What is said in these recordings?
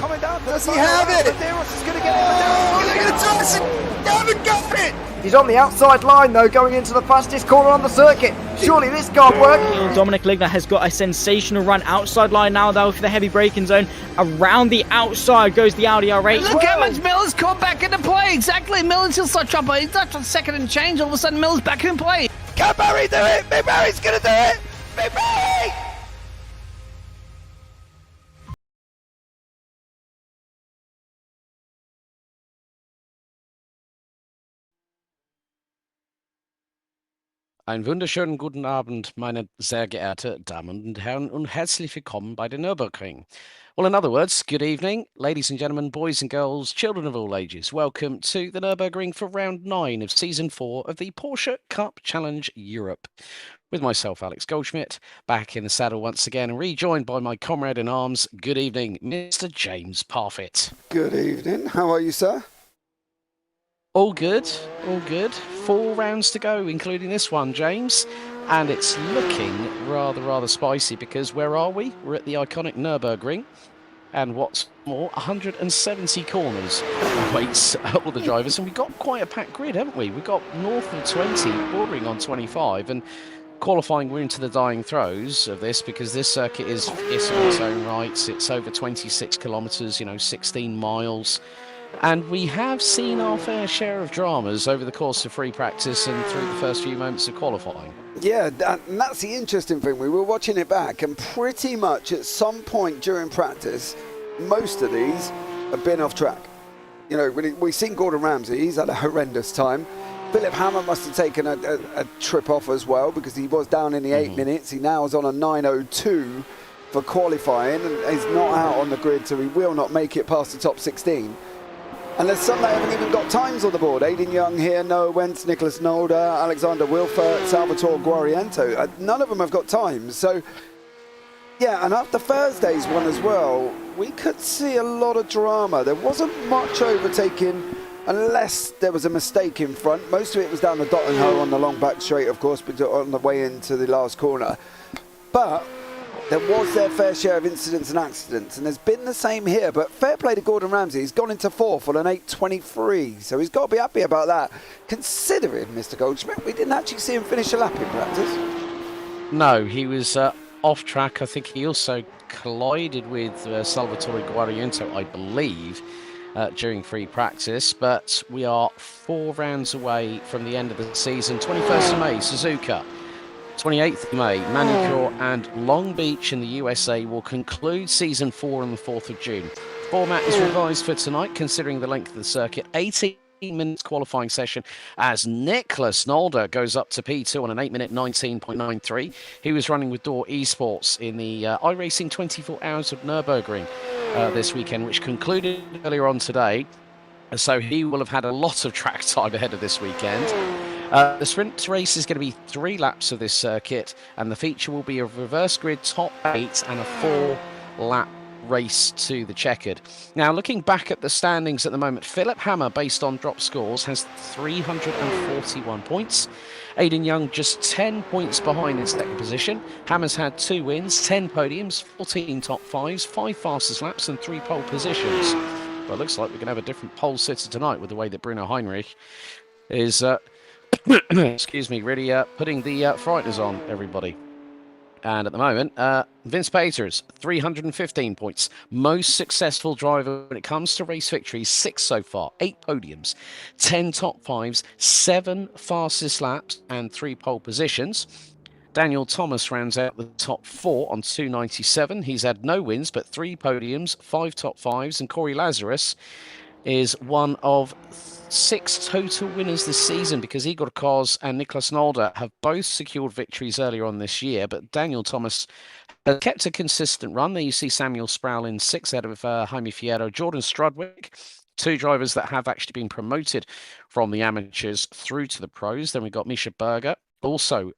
coming down. Does he have it? Medeiros is going to get it. Oh, look at the toss! They haven't got it! He's on the outside line though, going into the fastest corner on the circuit. Surely this can't work. Dominic Ligner has got a sensational run outside line now though for the heavy braking zone. Around the outside goes the Audi R8. Look how much Miller's caught back into play. Exactly, Miller's still such trouble. He's not on second and change. All of a sudden, Miller's back in play. Can Barry do it? Big Barry's going to do it. Big Barry! Einen wunderschönen guten Abend, meine sehr geehrte Damen und Herren, und herzlich willkommen bei the Nurburgring. Well, in other words, good evening, ladies and gentlemen, boys and girls, children of all ages. Welcome to the Nurburgring for round 9 of season 4 of the Porsche Cup Challenge Europe. With myself, Alex Goldschmidt, back in the saddle once again, and rejoined by my comrade in arms. Good evening, Mr. James Parfitt. Good evening. How are you, sir? All good, all good. 4 rounds to go, including this one, James. And it's looking rather spicy because where are we? We're at the iconic Nurburgring. And what's more, 170 corners waits all the drivers. And we've got quite a packed grid, haven't we? We've got north of 20, bordering on 25. And qualifying, we're into the dying throes of this because this circuit is in its own right. It's over 26 kilometres, 16 miles. And we have seen our fair share of dramas over the course of free practice and through the first few moments of qualifying. Yeah, and that's the interesting thing. We were watching it back, and pretty much at some point during practice, most of these have been off track. We've seen Gordon Ramsay, he's had a horrendous time. Philip Hammer must have taken a trip off as well because he was down in the 8 minutes. He now is on a 9:02 for qualifying and is not out on the grid, so he will not make it past the top 16. And there's some that haven't even got times on the board. Aiden Young here, Noah Wentz, Nicholas Nolder, Alexander Wilfert, Salvatore Guariento. None of them have got times. So, yeah, and after Thursday's one as well, we could see a lot of drama. There wasn't much overtaking unless there was a mistake in front. Most of it was down the dot and hoe on the long back straight, of course, but on the way into the last corner. But there was their fair share of incidents and accidents, and there's been the same here. But fair play to Gordon Ramsay. He's gone into 4th on an 8:23, so he's got to be happy about that. Considering, Mr. Goldschmidt, we didn't actually see him finish a lap in practice. No, he was off track. I think he also collided with Salvatore Guariento, I believe, during free practice. But we are 4 rounds away from the end of the season. 21st of May, Suzuka. 28th of May, Manicure and Long Beach in the USA will conclude season 4 on the 4th of June. Format is revised for tonight, considering the length of the circuit. 18 minutes qualifying session as Nicholas Nolder goes up to P2 on an 8-minute 19.93. He was running with Door Esports in the iRacing 24 Hours of Nurburgring this weekend, which concluded earlier on today. So he will have had a lot of track time ahead of this weekend. The sprint race is going to be 3 laps of this circuit, and the feature will be a reverse grid top 8 and a 4-lap race to the checkered. Now, looking back at the standings at the moment, Philip Hammer, based on drop scores, has 341 points. Aiden Young just 10 points behind in second position. Hammer's had 2 wins, 10 podiums, 14 top 5s, 5 fastest laps and 3 pole positions. Well, it looks like we're going to have a different pole sitter tonight with the way that Bruno Heinrich is excuse me, really putting the frighteners on everybody. And at the moment, Vince Peters, 315 points. Most successful driver when it comes to race victories, 6 so far, 8 podiums, 10 top 5s, 7 fastest laps, and 3 pole positions. Daniel Thomas rounds out the top 4 on 297. He's had no wins, but 3 podiums, 5 top 5s, and Corey Lazarus is one of 6 total winners this season because Igor Koz and Nicholas Nolder have both secured victories earlier on this year, but Daniel Thomas has kept a consistent run. There you see Samuel Sproul in 6th out of Jaime Fierro, Jordan Strudwick, 2 drivers that have actually been promoted from the amateurs through to the pros. Then we've got Misha Berger, also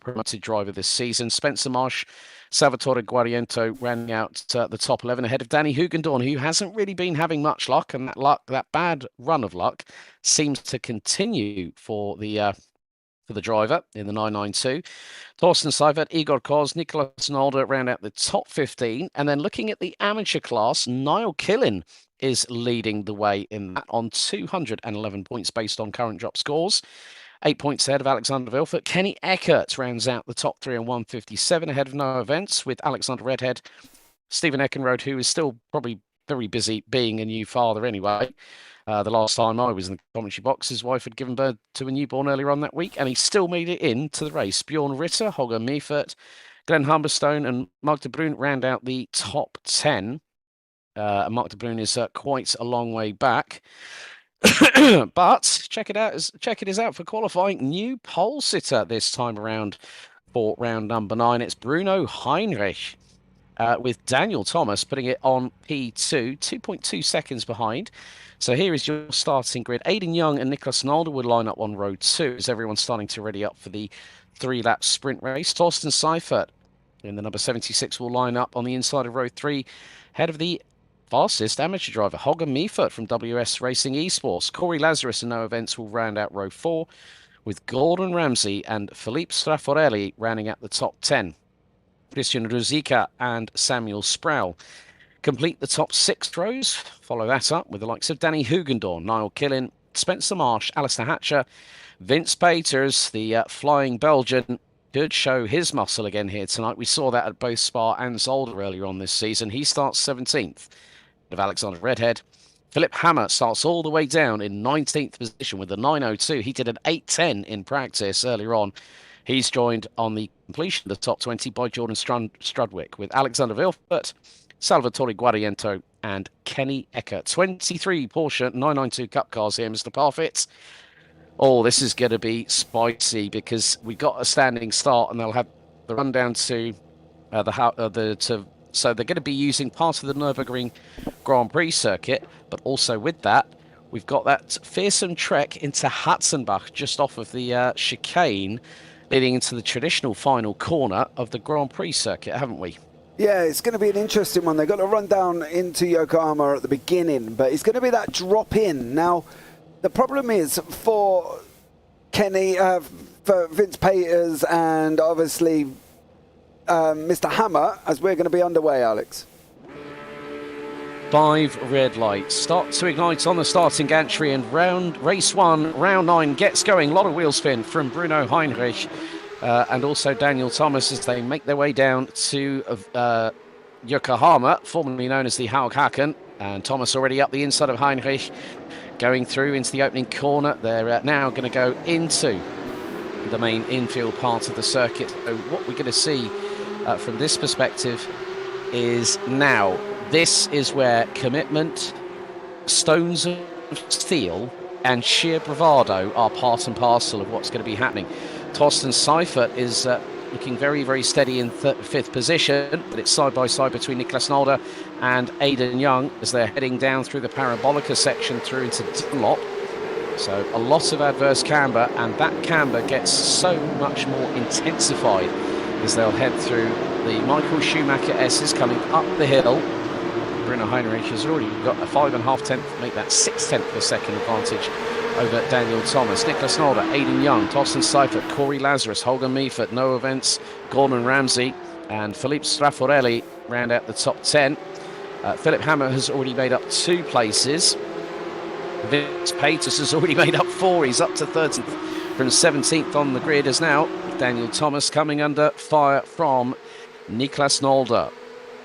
promoted driver this season. Spencer Marsh, Salvatore Guariento rounding out the top 11 ahead of Danny Hugendorn, who hasn't really been having much luck, and that bad run of luck seems to continue for the driver in the 992. Torsten Seifert, Igor Koz, Nicholas Nolder round out the top 15. And then looking at the amateur class, Niall Killen is leading the way in that on 211 points based on current drop scores. 8 points ahead of Alexander Vilfert. Kenny Eckert rounds out the top 3 on 157 ahead of Noah Wentz, with Alexander Redhead, Stephen Eckenrode, who is still probably very busy being a new father anyway. The last time I was in the commentary box, his wife had given birth to a newborn earlier on that week, and he still made it into the race. Bjorn Ritter, Holger Meifert, Glenn Humberstone and Mark de Bruin round out the top 10. Mark de Bruin is quite a long way back. But check it out for qualifying. New pole sitter this time around for round number 9. It's Bruno Heinrich with Daniel Thomas putting it on P2, 2.2 seconds behind. So here is your starting grid. Aidan Young and Niklas Nolde would line up on row 2 as everyone's starting to ready up for the 3-lap sprint race. Torsten Seifert in the number 76 will line up on the inside of row 3, head of the fastest amateur driver, Holger Meifert from WS Racing Esports. Corey Lazarus in no events will round out row 4, with Gordon Ramsay and Philippe Strafforelli rounding out the top 10. Christian Ruzicka and Samuel Sproul complete the top 6 rows. Follow that up with the likes of Danny Hugendorn, Niall Killin, Spencer Marsh, Alistair Hatcher, Vince Peters, the flying Belgian, did show his muscle again here tonight. We saw that at both Spa and Zolder earlier on this season. He starts 17th of Alexander Redhead. Philip Hammer starts all the way down in 19th position with the 9:02. He did an 8:10 in practice earlier on. He's joined on the completion of the top 20 by Jordan Strudwick with Alexander Vilfert, Salvatore Guariento and Kenny Eckert. 23 Porsche 992 Cup cars here, Mr. Parfitt. Oh, this is going to be spicy because we got a standing start and they'll have the run down to so they're going to be using part of the Nurburgring Grand Prix circuit, but also with that, we've got that fearsome trek into Hatzenbach just off of the chicane, leading into the traditional final corner of the Grand Prix circuit, haven't we? Yeah, it's going to be an interesting one. They've got to run down into Yokohama at the beginning, but it's going to be that drop in. Now, the problem is for Kenny, for Vince Peters, and obviously Mr. Hammer, as we're going to be underway, Alex. 5 red lights start to ignite on the starting gantry, and race 1, round 9 gets going. A lot of wheel spin from Bruno Heinrich and also Daniel Thomas as they make their way down to Yokohama, formerly known as the Haughaken. And Thomas already up the inside of Heinrich, going through into the opening corner. They're now going to go into the main infield part of the circuit. So what we're going to see from this perspective is now, this is where commitment, stones of steel and sheer bravado are part and parcel of what's going to be happening. Torsten Seifert is looking very, very steady in 5th position, but it's side by side between Niklas Nolde and Aidan Young as they're heading down through the Parabolica section through into Dunlop. So a lot of adverse camber, and that camber gets so much more intensified as they'll head through the Michael Schumacher S's coming up the hill. Bruno Heinrich has already got a 5.5 tenth, make that 6 tenth of a second advantage over Daniel Thomas. Niklas Nolde, Aidan Young, Torsten Seifert, Corey Lazarus, Holger Meifert, no events, Gordon Ramsay and Philippe Strafforelli round out the top 10. Philip Hammer has already made up 2 places. Vince Peters has already made up 4. He's up to 13th from 17th on the grid as now Daniel Thomas coming under fire from Niklas Nolde.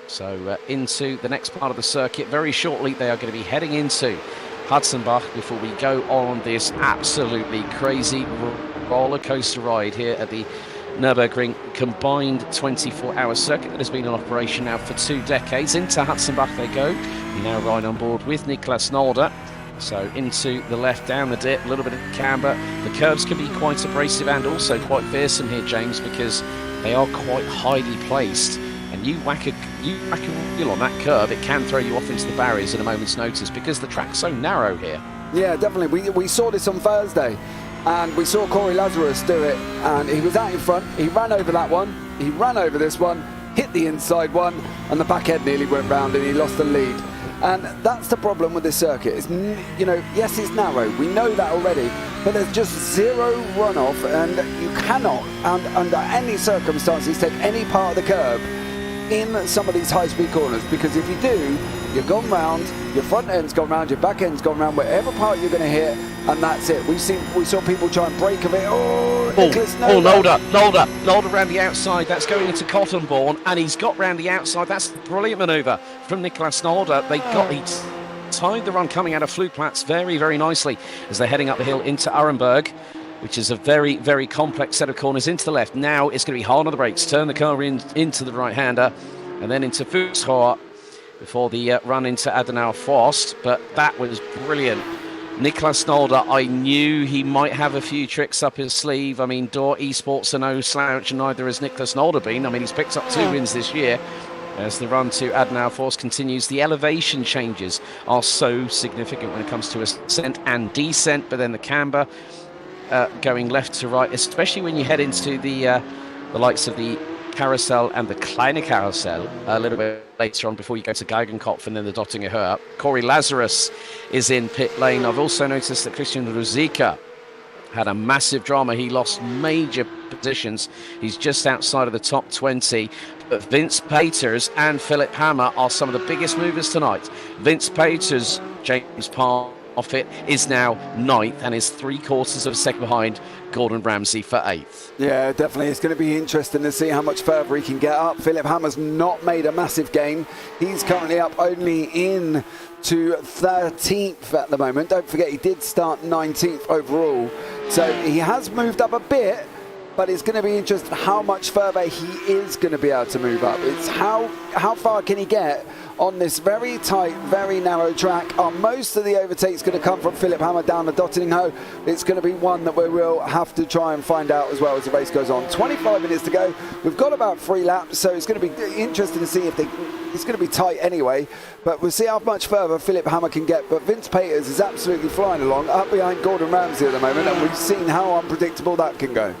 So into the next part of the circuit. Very shortly they are going to be heading into Hatzenbach before we go on this absolutely crazy roller coaster ride here at the Nurburgring combined 24-hour circuit that has been in operation now for 2 decades. Into Hatzenbach they go. We now ride on board with Niklas Nolde. So into the left, down the dip, a little bit of camber. The curves can be quite abrasive and also quite fearsome here, James, because they are quite highly placed. And you whack a wheel on that curve, it can throw you off into the barriers at a moment's notice because the track's so narrow here. Yeah, definitely. We saw this on Thursday, and we saw Corey Lazarus do it, and he was out in front. He ran over that one. He ran over this one, hit the inside one, and the back end nearly went round, and he lost the lead. And that's the problem with this circuit. It's, you know, yes, it's narrow. We know that already, but there's just zero runoff, and you cannot, under any circumstances, take any part of the curb in some of these high-speed corners, because if you do, you've gone round, your front end's gone round, your back end's gone round, whatever part you're going to hit, and that's it. We saw people try and break of it. Nolde around the outside. That's going into Cottonbourne, and he's got round the outside. That's a brilliant manoeuvre from Niklas Nolde. He tied the run coming out of Flugplatz very, very nicely as they're heading up the hill into Arenberg, which is a very, very complex set of corners into the left. Now it's going to be hard on the brakes. Turn the car into the right-hander and then into Fuchshoer before the run into Adenauer Forst. But that was brilliant Niklas Nolde, I knew he might have a few tricks up his sleeve. I mean, Door Esports are no slouch, and neither has Niklas Nolde been. I mean, he's picked up 2 wins this year. As the run to Adenauer Force continues, the elevation changes are so significant when it comes to ascent and descent, but then the camber going left to right, especially when you head into the likes of the Carousel and the Kleine Carousel a little bit later on before you go to Geigenkopf and then the Dottinger Höhe. Corey Lazarus is in pit lane. I've also noticed that Christian Ruzicka had a massive drama. He lost major positions. He's just outside of the top 20. But Vince Peters and Philip Hammer are some of the biggest movers tonight. Vince Peters, James Parfitt, is now 9th and is 3/4 of a second behind Gordon Ramsay for 8th. Yeah, definitely. It's going to be interesting to see how much further he can get up. Philip Hammer's not made a massive gain. He's currently up only in to 13th at the moment. Don't forget, he did start 19th overall. So he has moved up a bit, but it's going to be interesting how much further he is going to be able to move up. It's how far can he get on this very tight, very narrow track. Are most of the overtakes going to come from Philip Hammer down the Dottinger? It's going to be one that we will have to try and find out as well as the race goes on. 25 minutes to go. We've got about 3 laps, so it's going to be interesting to see if it's going to be tight anyway, but we'll see how much further Philip Hammer can get. But Vince Peters is absolutely flying along up behind Gordon Ramsay at the moment, and we've seen how unpredictable that can go.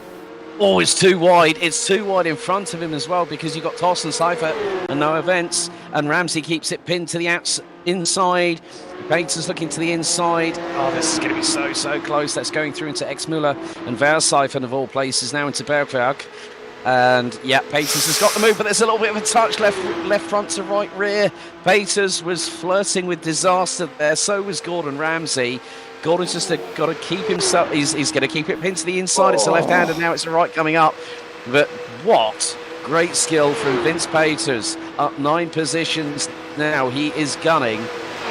Oh, it's too wide. It's too wide in front of him as well, because you've got Thorsten Seifert and Noah Vents, and Ramsey keeps it pinned to the inside. Peters looking to the inside. Oh, this is going to be so close. That's going through into Exmüller and Versifern of all places, now into Bergwerk. And yeah, Peters has got the move, but there's a little bit of a touch left front to right rear. Peters was flirting with disaster there. So was Gordon Ramsay. Gordon's just got to keep himself. He's going to keep it pinned to the inside. It's the left hand, and now it's the right coming up. But what great skill from Vince Peters. Up 9 positions now. He is gunning.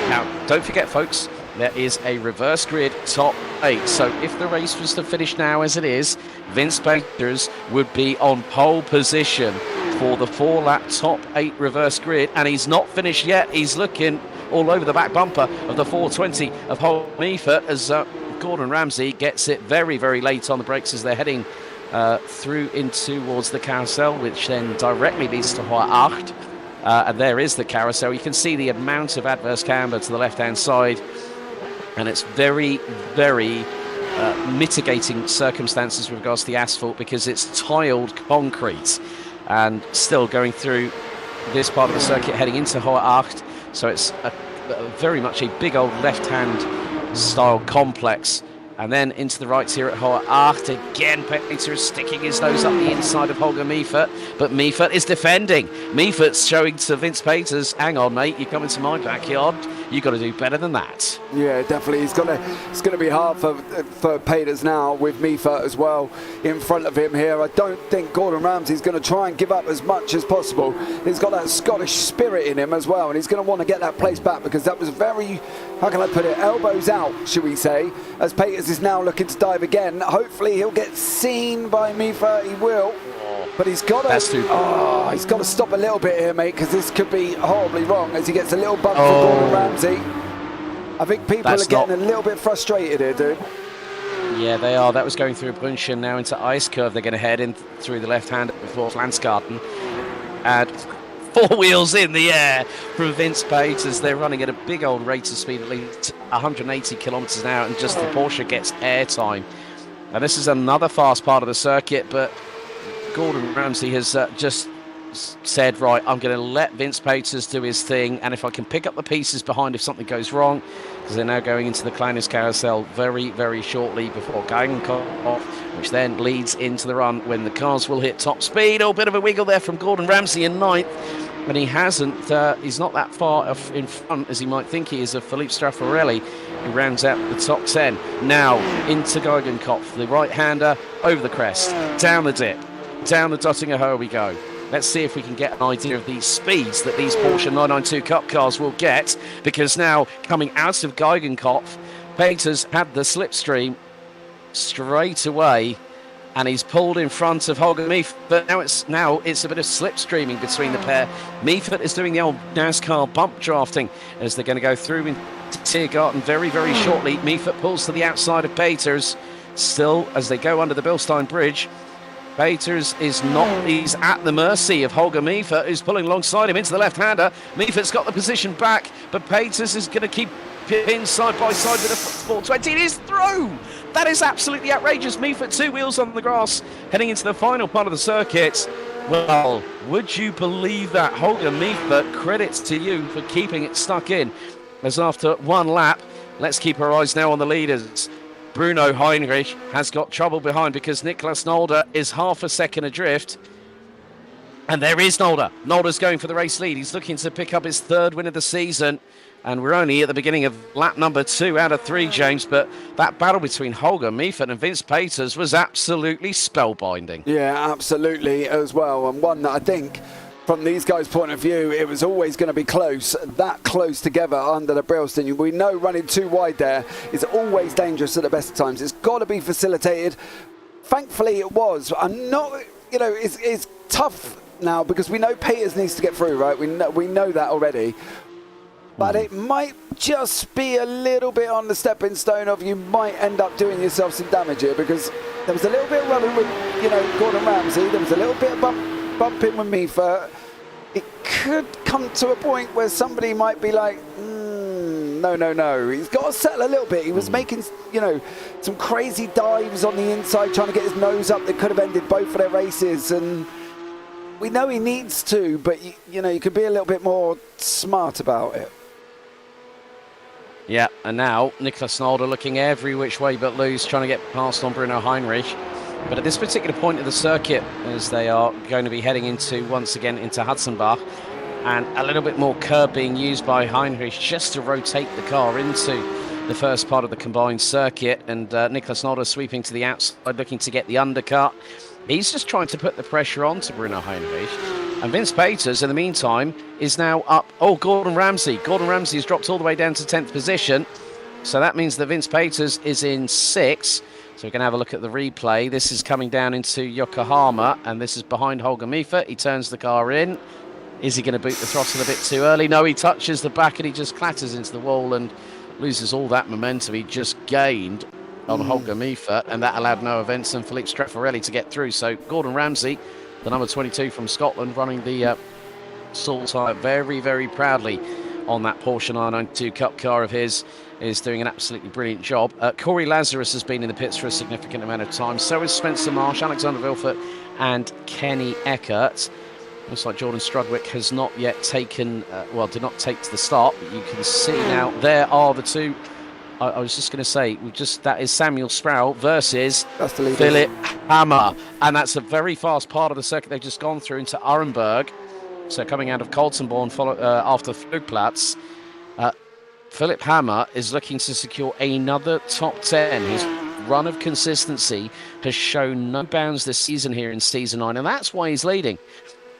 Now, don't forget, folks, there is a reverse grid top 8. So if the race was to finish now as it is, Vince Peters would be on pole position for the 4-lap top 8 reverse grid. And he's not finished yet. He's looking all over the back bumper of the 420 of Holmefert as Gordon Ramsay gets it very late on the brakes as they're heading through in towards the carousel, which then directly leads to Hohe 8. And there is the carousel. You can see the amount of adverse camber to the left-hand side, and it's very mitigating circumstances with regards to the asphalt, because it's tiled concrete. And still going through this part of the circuit heading into Hohe 8. So it's very much a big old left-hand style complex. And then into the right here at Hohe 8. Again, Peter is sticking his nose up the inside of Holger Meifert. But Meifert is defending. Meifert's showing to Vince Peters, hang on, mate, you come into my backyard. You've got to do better than that. Yeah, definitely. It's going to be hard for Peters now with Meifert as well in front of him here. I don't think Gordon Ramsay's going to try and give up as much as possible. He's got that Scottish spirit in him as well, and he's going to want to get that place back, because that was very, how can I put it, elbows out, should we say, as Peters is now looking to dive again. Hopefully he'll get seen by Meifert. He will. But he's got to stop a little bit here, mate, because this could be horribly wrong as he gets a little bump from Gordon Ramsay. I think people are getting a little bit frustrated here, dude. Yeah, they are. That was going through Brunchen, now into Ice Curve. They're going to head in through the left hand before Flansgarten. And 4 wheels in the air from Vince Peters. They're running at a big old rate of speed, at least 180 kilometres an hour, and just the Porsche gets airtime. And this is another fast part of the circuit, but Gordon Ramsay has just said, right, I'm going to let Vince Peters do his thing, and if I can pick up the pieces behind if something goes wrong, because they're now going into the Kleines Carousel very shortly before Geigenkopf, which then leads into the run when the cars will hit top speed. Oh, bit of a wiggle there from Gordon Ramsay in 9th, and he's not that far in front as he might think he is of Philippe Straffarelli, who rounds out the top 10. Now into Geigenkopf, the right-hander over the crest, down the dip, down the Dottinger Höhe we go. Let's see if we can get an idea of the speeds that these Porsche 992 Cup cars will get, because now coming out of Geigenkopf, Peters had the slipstream straight away, and he's pulled in front of Holger Meifert. But now it's a bit of slipstreaming between the pair. Meifert is doing the old NASCAR bump drafting as they're going to go through into Tiergarten very, very shortly. Meifert pulls to the outside of Peters. Still, as they go under the Bilstein Bridge, Peters is not, he's at the mercy of Holger Meifert, who's pulling alongside him into the left-hander. Meifert's got the position back, but Peters is going to keep in side by side with a 420. It is through! That is absolutely outrageous. Meifert 2 wheels on the grass, heading into the final part of the circuit. Well, would you believe that? Holger Meifert, credits to you for keeping it stuck in. As after one lap, let's keep our eyes now on the leaders. Bruno Heinrich has got trouble behind because Niklas Nolde is half a second adrift. And there is Nolde. Nolde's going for the race lead. He's looking to pick up his 3rd win of the season. And we're only at the beginning of lap number 2 out of 3, James. But that battle between Holger Meifert and Vince Peters was absolutely spellbinding. Yeah, absolutely as well. And one that I think, from these guys' point of view, it was always going to be close, that close together under the Bilstein. We know running too wide there is always dangerous at the best of times. It's got to be facilitated. Thankfully, it was. I'm not, you know, it's tough now because we know Peters needs to get through, right? We know that already. But it might just be a little bit on the stepping stone of you might end up doing yourself some damage here, because there was a little bit of rubbing with, you know, Gordon Ramsay. There was a little bit of bumping with Meifert. It could come to a point where somebody might be like, no. He's got to settle a little bit. He was making, you know, some crazy dives on the inside, trying to get his nose up that could have ended both of their races. And we know he needs to, but, you know, you could be a little bit more smart about it. Yeah, and now Niklas Nolde looking every which way but loose, trying to get past on Bruno Heinrich. But at this particular point of the circuit, as they are going to be heading into, once again, into Hudson-Bach, and a little bit more curb being used by Heinrich just to rotate the car into the first part of the combined circuit, and Niklas Nolde sweeping to the outside, looking to get the undercut. He's just trying to put the pressure on to Bruno Heinrich. And Vince Peters, in the meantime, is now up. Oh, Gordon Ramsay. Gordon Ramsay has dropped all the way down to 10th position. So that means that Vince Peters is in 6th. So we're going to have a look at the replay. This is coming down into Yokohama, and this is behind Holger Meifert. He turns the car in. Is he going to boot the throttle a bit too early? No, he touches the back and he just clatters into the wall and loses all that momentum he just gained on Holger Meifert, and that allowed Noah Vence and Philippe Straffarelli to get through. So Gordon Ramsay, the number 22 from Scotland, running the Salt tyre very, very proudly on that Porsche 992 Cup car of his, is doing an absolutely brilliant job. Corey Lazarus has been in the pits for a significant amount of time. So is Spencer Marsh, Alexander Vilfort and Kenny Eckert. Looks like Jordan Strudwick has not yet taken, did not take to the start, but you can see now there are the two. I was just going to say, that is Samuel Sproul versus Philip Hammer. And that's a very fast part of the circuit they've just gone through into Arenberg. So coming out of Coltenborn after Flugplatz. Philip Hammer is looking to secure another top 10. His run of consistency has shown no bounds this season here in Season 9, and that's why he's leading.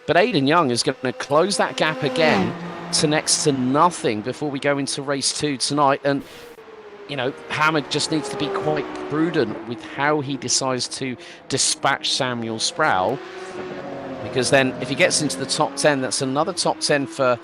But Aidan Young is going to close that gap again to next to nothing before we go into race 2 tonight. And you know, Hammer just needs to be quite prudent with how he decides to dispatch Samuel Sproul, because then if he gets into the top 10, that's another top 10 for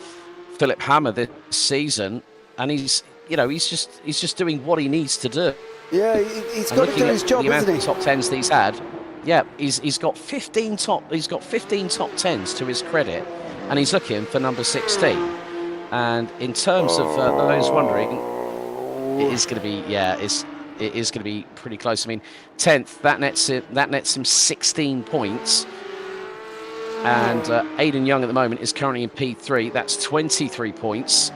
Philip Hammer this season, and he's just doing what he needs to do. Yeah, he's got to do his job, isn't he? Top 10s that he's had. Yeah, he's got 15 top 10s to his credit, and he's looking for number 16. And in terms of those wondering, it is going to be, it is going to be pretty close. I mean, 10th, that nets him 16 points. And Aidan Young at the moment is currently in P3. That's 23 points.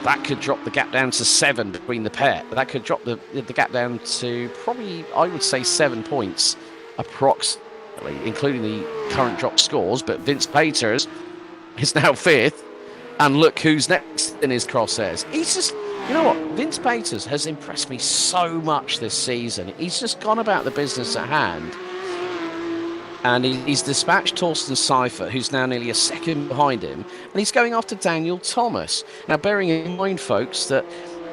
That could drop the gap down to 7 between the pair. That could drop the gap down to probably, I would say, 7 points approximately, including the current drop scores. But Vince Peters is now 5th. And look who's next in his crosshairs. He's just... You know what? Vince Peters has impressed me so much this season. He's just gone about the business at hand. And he's dispatched Torsten Seifert, who's now nearly a second behind him. And he's going after Daniel Thomas. Now, bearing in mind, folks, that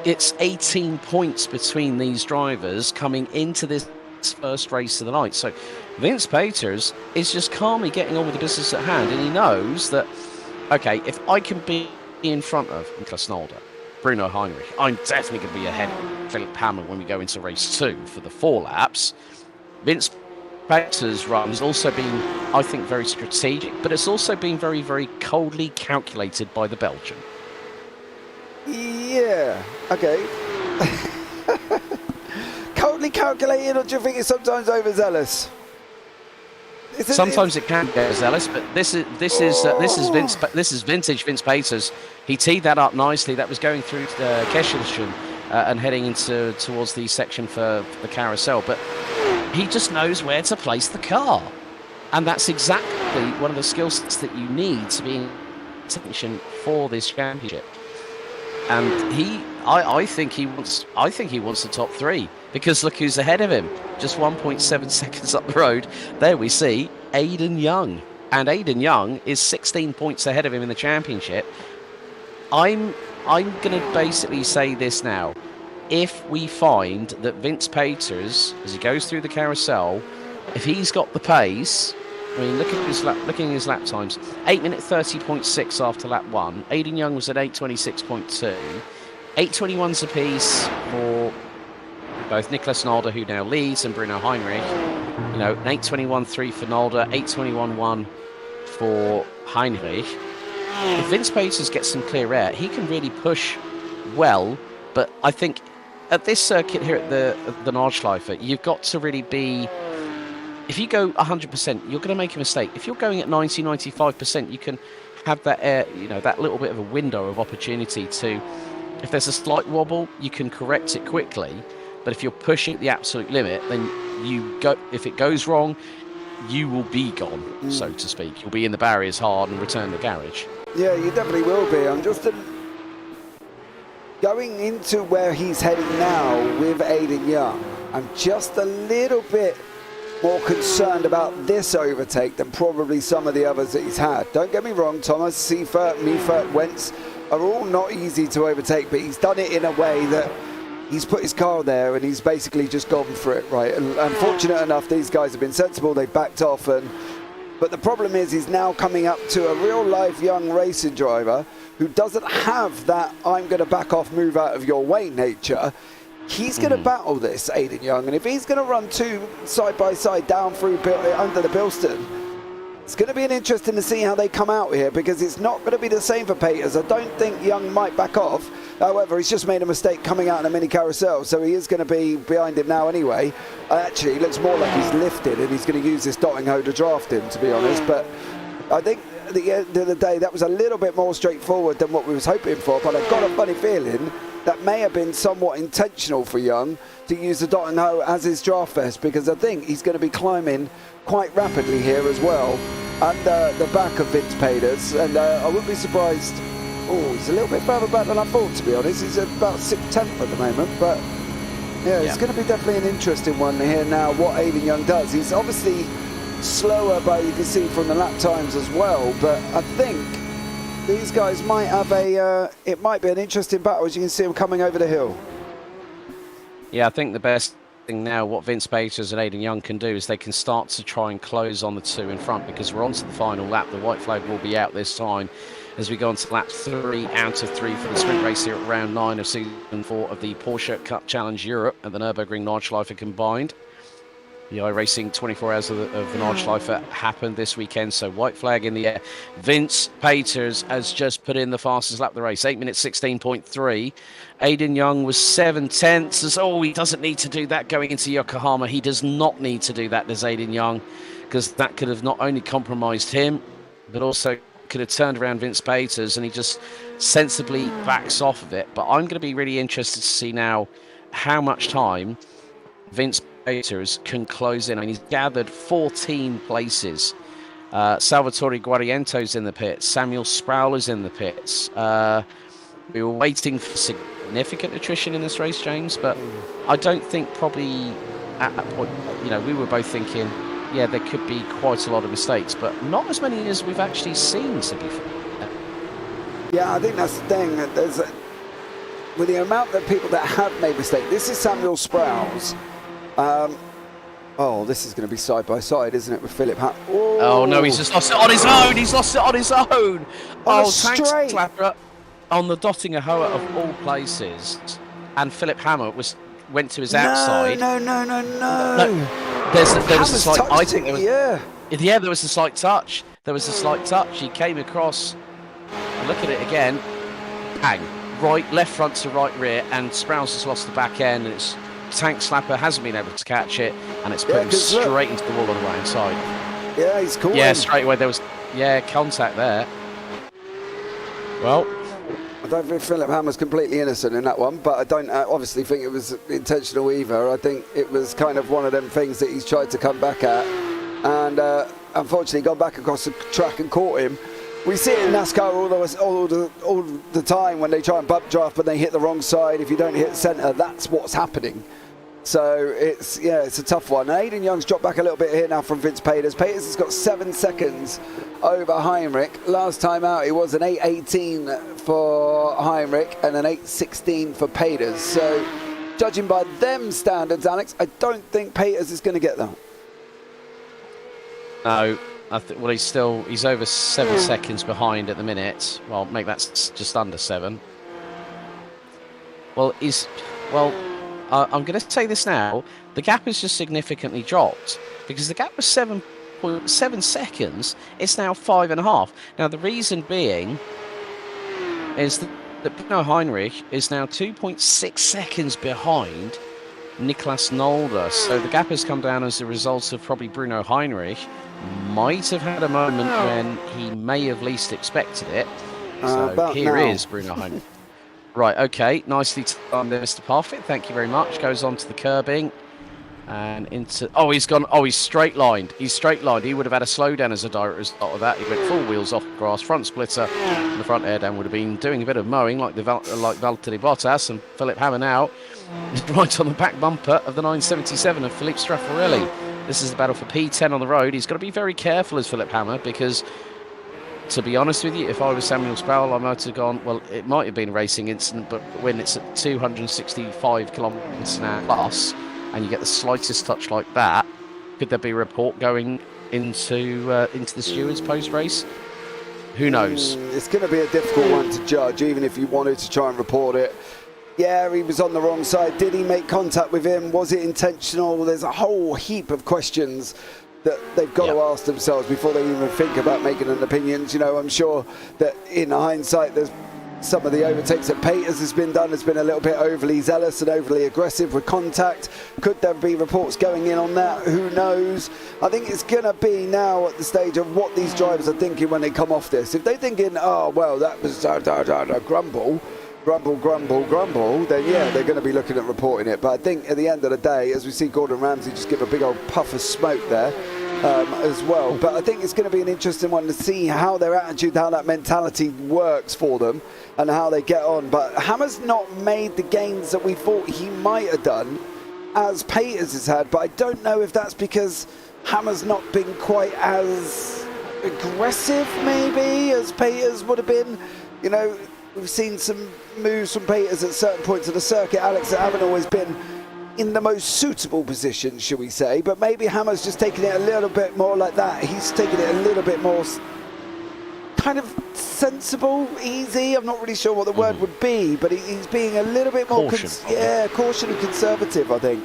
it's 18 points between these drivers coming into this first race of the night. So Vince Peters is just calmly getting on with the business at hand, and he knows that, okay, if I can be in front of Niklas Nolde, Bruno Heinrich, I'm definitely going to be ahead of Philip Hammer when we go into race 2 for the 4 laps. Vince Peters' run has also been, I think, very strategic, but it's also been very, very coldly calculated by the Belgian. Yeah, okay. Coldly calculated, or do you think it's sometimes overzealous? Sometimes it can get zealous, but this is vintage Vince Peters. He teed that up nicely. That was going through the Kesselchen and heading towards the section for the carousel, but he just knows where to place the car, and that's exactly one of the skill sets that you need to be in contention for this championship. And I think he wants the top 3, because look who's ahead of him, just 1.7 seconds up the road. There we see Aiden Young, and Aiden Young is 16 points ahead of him in the championship. I'm going to basically say this now. If we find that Vince Peters, as he goes through the carousel, if he's got the pace, I mean, looking at his lap times, 8 minute 30.6 after lap 1. Aiden Young was at 8:26.2. 8:21s apiece for both Niklas Nolde, who now leads, and Bruno Heinrich. You know, an 8:21.3 for Nolde, 8:21.1 for Heinrich. If Vince Peters gets some clear air, he can really push well, but I think at this circuit here at the Nordschleife, you've got to really be... If you go 100%, you're going to make a mistake. If you're going at 90, 95%, you can have that air, you know, that little bit of a window of opportunity to... If there's a slight wobble, you can correct it quickly. But if you're pushing at the absolute limit, then you go. If it goes wrong, you will be gone, so to speak. You'll be in the barriers hard and return the garage. Yeah, you definitely will be. I'm just going into where he's heading now with Aiden Young. I'm just a little bit more concerned about this overtake than probably some of the others that he's had. Don't get me wrong, Thomas, Seifert, Meifert, Wentz are all not easy to overtake, but he's done it in a way that he's put his car there and he's basically just gone for it, right? And unfortunate enough, these guys have been sensible. They backed off, but the problem is he's now coming up to a real-life young racing driver who doesn't have that I'm going to back off, move out of your way nature. He's going to battle this, Aiden Young, and if he's going to run 2 side by side down through under the Bilston, it's going to be interesting to see how they come out here, because it's not going to be the same for Peters. I don't think Young might back off. However, he's just made a mistake coming out in a mini carousel, so he is going to be behind him now anyway. Actually, it looks more like he's lifted and he's going to use this dotting hoe to draft him, to be honest. But I think at the end of the day, that was a little bit more straightforward than what we was hoping for. But I've got a funny feeling that may have been somewhat intentional for Young to use the dotting hoe as his draft vest, because I think he's going to be climbing quite rapidly here as well under the back of Vince Peters, and I wouldn't be surprised. Oh, he's a little bit further back than I thought, to be honest. He's at about 6th, 10th at the moment, but yeah, it's going to be definitely an interesting one here now, what Aiden Young does. He's obviously slower, but you can see from the lap times as well, but I think these guys might have it might be an interesting battle, as you can see them coming over the hill. Yeah, I think the best thing now, what Vince Peters and Aiden Young can do, is they can start to try and close on the 2 in front, because we're on to the final lap. The white flag will be out this time as we go on to lap 3 out of 3 for the sprint race here at round 9 of season 4 of the Porsche Cup Challenge Europe and the Nurburgring Nordschleife combined. The iRacing 24 hours of the Nordschleife happened this weekend, so white flag in the air. Vince Peters has just put in the fastest lap of the race, 8 minutes 16.3. Aiden Young was 7/10. Oh, he doesn't need to do that going into Yokohama. He does not need to do that, does Aiden Young, because that could have not only compromised him, but also could have turned around Vince Peters, and he just sensibly backs off of it. But I'm going to be really interested to see now how much time Vince Peters can close in. I mean, he's gathered 14 places. Salvatore Guariento's in the pits. Samuel Sproul in the pits. We were waiting for significant attrition in this race, James, but I don't think probably at that point, you know, we were both thinking, yeah, there could be quite a lot of mistakes, but not as many as we've actually seen, to be fair. Yeah, I think that's the thing. There's with the amount of people that have made mistakes, this is Samuel Sprouse. Oh, this is going to be side by side, isn't it, with Philip Hammer? Oh no, he's just lost it on his own. He's lost it on his own. On a tank straight. slapper on the Dottinger Hoa of all places, and Philip Hammer went to his outside. No. There was a slight. I think there was. Yeah, There was a slight touch. He came across. Look at it again. Bang. Right, left front to right rear, and Sprouse has lost the back end, and it's tank slapper hasn't been able to catch it, and it's put him straight into the wall on the right hand side. Yeah, he's cool. Yeah, straight away there was contact there. Well, I don't think Philip Hammer's completely innocent in that one, but I don't obviously think it was intentional either. I think it was kind of one of them things that he's tried to come back at, and unfortunately gone back across the track and caught him. We see it in NASCAR all the time when they try and bump draft, but they hit the wrong side. If you don't hit centre, that's what's happening. So it's a tough one. Aidan Young's dropped back a little bit here now from Vince Peters. Peters has got 7 seconds over Heinrich. Last time out, it was an 8:18 for Heinrich and an 8:16 for Peters. So judging by them standards, Alex, I don't think Peters is going to get that. No. He's over 7 seconds behind at the minute. Well, maybe that's just under 7. I'm going to say this now. The gap has just significantly dropped because the gap was 7.7 seconds. It's now 5.5. Now, the reason being is that Bruno Heinrich is now 2.6 seconds behind Niklas Nolde. So the gap has come down as a result of probably Bruno Heinrich might have had a moment when he may have least expected it. So here is Bruno Heinrich. Right, okay, nicely done there, Mr. Parfitt. Thank you very much. Goes on to the curbing and into. Oh, he's gone. Oh, he's straight lined. He would have had a slowdown as a direct result of that. He went full wheels off grass, front splitter, and the front air down would have been doing a bit of mowing like Valtteri Bottas, and Philip Hammer now right on the back bumper of the 977 of Philippe Straffarelli. This is the battle for P10 on the road. He's got to be very careful as Philip Hammer because, to be honest with you, if I was Samuel Sproul, I might have gone, well, it might have been a racing incident, but when it's at 265 kilometres an hour plus and you get the slightest touch like that, could there be a report going into the stewards post-race? Who knows? It's going to be a difficult one to judge, even if you wanted to try and report it. Yeah, he was on the wrong side. Did he make contact with him? Was it intentional? There's a whole heap of questions that they've got to ask themselves before they even think about making an opinion. You know, I'm sure that in hindsight, there's some of the overtakes that Peters has been a little bit overly zealous and overly aggressive with contact. Could there be reports going in on that? Who knows? I think it's going to be now at the stage of what these drivers are thinking when they come off this. If they're thinking, oh, well, that was a grumble, then yeah, they're going to be looking at reporting it. But I think at the end of the day, as we see Gordon Ramsay just give a big old puff of smoke there as well. But I think it's going to be an interesting one to see how their attitude, how that mentality works for them and how they get on. But Hammer's not made the gains that we thought he might have done as Peters has had. But I don't know if that's because Hammer's not been quite as aggressive maybe as Peters would have been. You know, we've seen some moves from Peters at certain points of the circuit, Alex, that haven't always been in the most suitable position, shall we say. But maybe Hammer's just taking it a little bit more like that. He's taking it a little bit more kind of sensible, easy. I'm not really sure what the word would be, but he's being a little bit more caution and conservative, I think,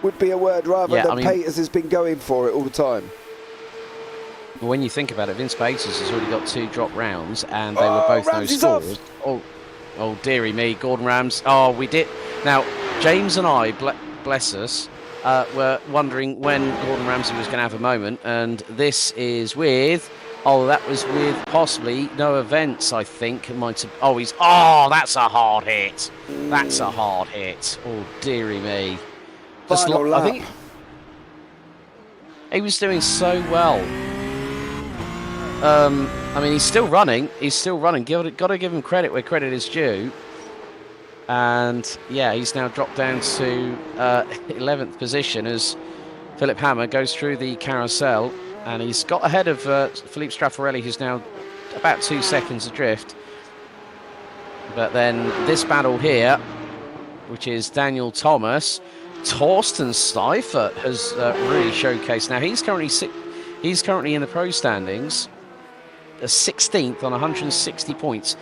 would be a word, rather than Peters has been going for it all the time. Well, when you think about it, Vince Peters has already got 2 drop rounds, and they were both no scores. Oh, dearie me, Gordon Rams. Oh, we did. Now, James and I, bless us, were wondering when Gordon Ramsay was going to have a moment, and this is with. Oh, that was with possibly no events, I think. It might have. Oh, that's a hard hit. That's a hard hit. Oh, dearie me. I think he was doing so well. I mean, he's still running. Got to give him credit where credit is due. And yeah, he's now dropped down to 11th position as Philip Hammer goes through the carousel, and he's got ahead of Philippe Straffarelli, who's now about 2 seconds adrift. But then this battle here, which is Daniel Thomas Torsten Seifert has really showcased. Now he's currently in the pro standings, 16th on 160 points.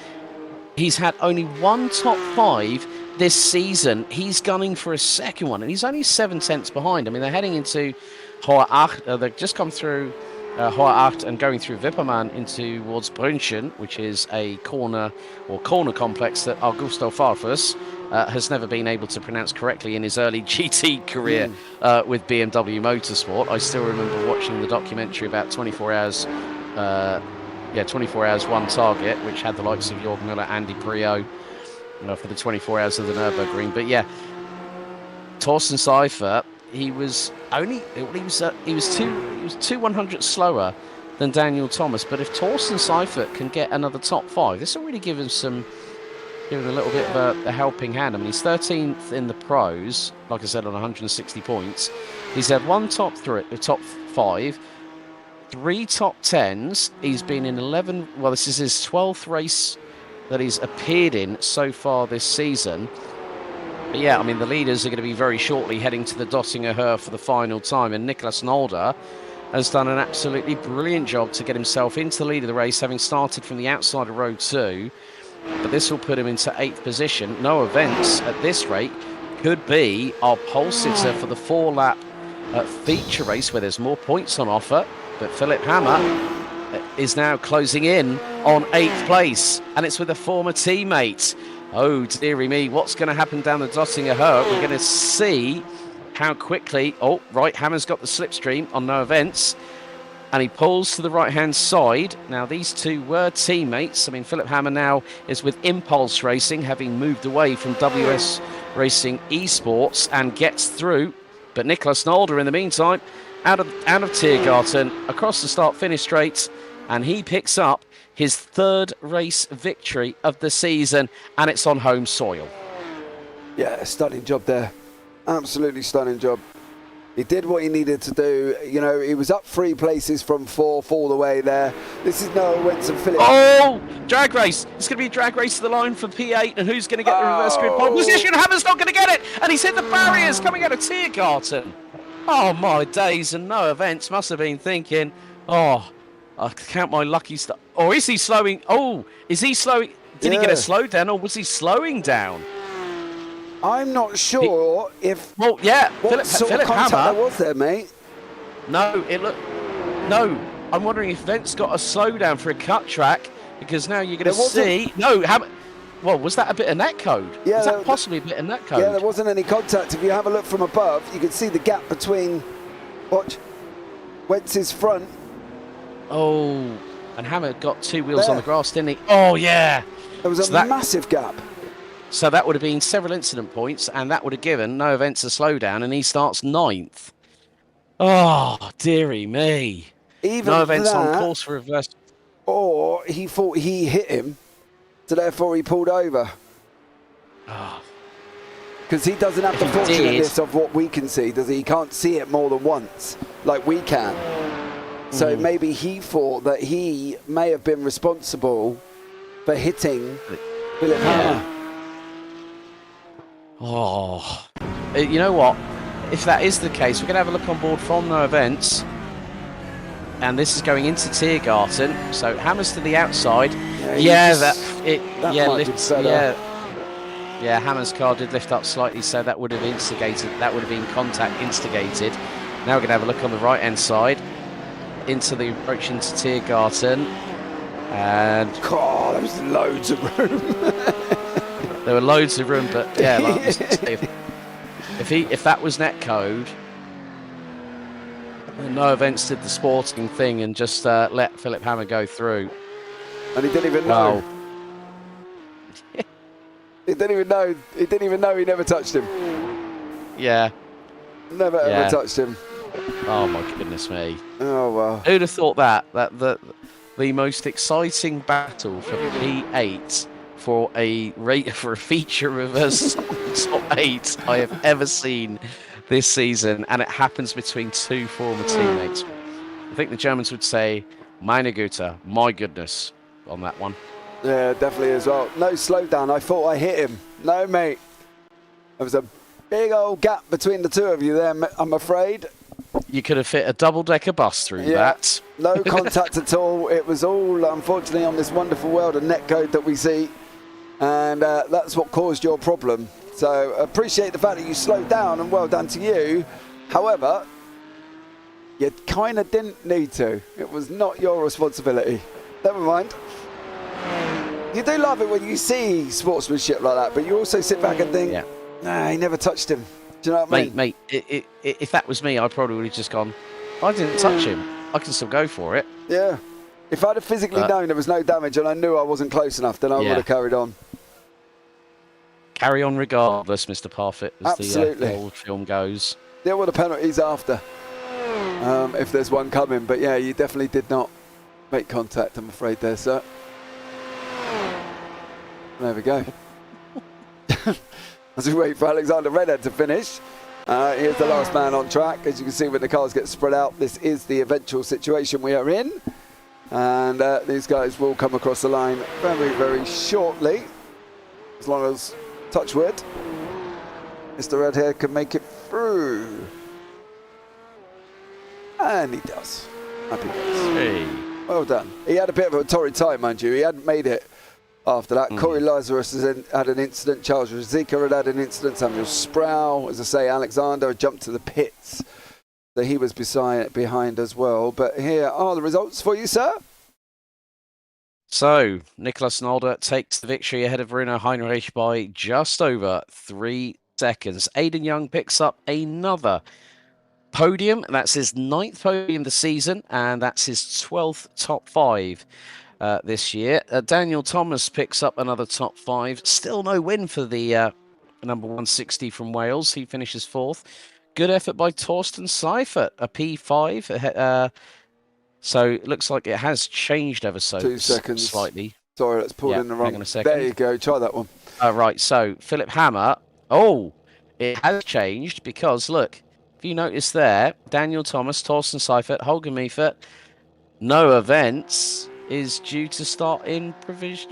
He's had only one top 5 this season. He's gunning for a second one, and he's only 7 tenths behind. I mean, they're heading into Hohe Acht. They've just come through Hohe Acht and going through Wippermann towards Brünchen, which is a corner complex that Augusto Farfus has never been able to pronounce correctly in his early GT career with BMW Motorsport. I still remember watching the documentary about 24 Hours 24 Hours One Target, which had the likes of Jörg Müller, Andy Priaulx, for the 24 Hours of the Nurburgring. But yeah, Torsten Seifert, he was 2/100 slower than Daniel Thomas. But if Torsten Seifert can get another top 5, this will really give him a little bit of a helping hand. I mean, he's 13th in the pros, like I said, on 160 points. He's had one top 5. 3 top 10s. He's been in 11. Well, this is his 12th race that he's appeared in so far this season. But yeah, I mean, the leaders are going to be very shortly heading to the Dottinger Höhe for the final time. And Niklas Nolder has done an absolutely brilliant job to get himself into the lead of the race, having started from the outside of row 2. But this will put him into 8th position. Noah Vents at this rate could be our pole sitter for the 4-lap feature race where there's more points on offer. But Philip Hammer is now closing in on 8th place, and it's with a former teammate. Oh, dearie me, what's going to happen down the Dottinger Höhe? We're going to see how quickly... Oh, right, Hammer's got the slipstream on no events, and he pulls to the right-hand side. Now, these two were teammates. I mean, Philip Hammer now is with Impulse Racing, having moved away from WS Racing Esports, and gets through. But Niklas Nolder, in the meantime, out of Tiergarten, across the start-finish straight, and he picks up his 3rd race victory of the season, and it's on home soil. Yeah, stunning job there. Absolutely stunning job. He did what he needed to do. He was up 3 places from 4th all the way there. This is Noah Wentz and Philip. Oh, drag race. It's going to be a drag race to the line for P8, and who's going to get the reverse grid pole position? Hammer's not going to get it, and he's hit the barriers coming out of Tiergarten. Oh, my days, and no events must have been thinking, I count my lucky stuff. Or is he slowing? Oh, is he slowing? Did he get a slow down, or was he slowing down? I'm not sure if... Well, yeah, what sort of contact Hammer, there was there, mate? No, I'm wondering if Vent's got a slowdown for a cut track, because now you're going to see... No, Hammer... Well, was that a bit of netcode? Yeah, was that possibly a bit of netcode? Yeah, there wasn't any contact. If you have a look from above, you can see the gap between Wentz's front. Oh, and Hammer got 2 wheels on the grass, didn't he? Oh, yeah. There was a massive gap. So that would have been several incident points, and that would have given no events a slowdown, and he starts 9th. Oh, dearie me. Even no events that, on course for reverse. Or he thought he hit him, so therefore he pulled over. Because he doesn't have the fortunateness of what we can see, does he? He can't see it more than once, like we can. So maybe he thought that he may have been responsible for hitting Philip Hammer. Oh, you know what? If that is the case, we're going to have a look on board from no events. And this is going into Tiergarten. So Hammer's to the outside. Hammer's car did lift up slightly, so that would have instigated. That would have been contact instigated. Now we're going to have a look on the right-hand side into the approach into Tiergarten. And there was loads of room. There were loads of room, but yeah, if that was netcode, no events did the sporting thing and just let Philip Hammer go through. And he didn't even know. He didn't even know. He didn't even know he never touched him. Yeah. Never ever touched him. Oh my goodness me. Oh well. Who'd have thought that the most exciting battle for P8 for a feature reverse top 8 I have ever seen this season, and it happens between 2 former teammates. I think the Germans would say meine Güte, my goodness, on that one. Yeah, definitely as well. No slowdown. I thought I hit him. No, mate. There was a Big old gap between the two of you there, I'm afraid. You could have fit a double-decker bus through that. No contact at all. It was all, unfortunately, on this wonderful world of netcode that we see. And that's what caused your problem. So appreciate the fact that you slowed down, and well done to you. However, you kind of didn't need to. It was not your responsibility. Never mind. You do love it when you see sportsmanship like that, but you also sit back and think, nah, he never touched him. Do you know what I mean? Mate, if that was me, I probably would have just gone, I didn't touch him. I can still go for it. Yeah. If I'd have physically known there was no damage and I knew I wasn't close enough, then I would have carried on. Carry on regardless, Mr. Parfitt, as Absolutely. the old film goes. Deal with the penalties after, if there's one coming. But yeah, you definitely did not make contact, I'm afraid there, sir. There we go. As we wait for Alexander Redhead to finish, here's the last man on track. As you can see, when the cars get spread out, this is the eventual situation we are in. And these guys will come across the line very, very shortly. As long as, touch wood, Mr. Redhead can make it through. And he does. Happy days. Hey. Well done. He had a bit of a torrid time, mind you. He hadn't made it after that. Corey Lazarus has had an incident. Charles Rosica had an incident. Samuel Sproul, as I say, Alexander jumped to the pits. So he was behind as well. But here are the results for you, sir. So, Nicolas Nolder takes the victory ahead of Bruno Heinrich by just over 3 seconds. Aidan Young picks up another podium. That's his 9th podium this season, and that's his 12th top 5 this year. Daniel Thomas picks up another top 5. Still no win for the number 160 from Wales. He finishes 4th. Good effort by Torsten Seifert, a P5. So it looks like it has changed ever so 2 seconds. Slightly. Sorry, let's pull in the wrong. Hang on a second. There you go. Try that one. Right, so Philip Hammer. Oh, it has changed because, look, if you notice there, Daniel Thomas, Torsten Seifert, Holger Meifert, no events is due to start in provision.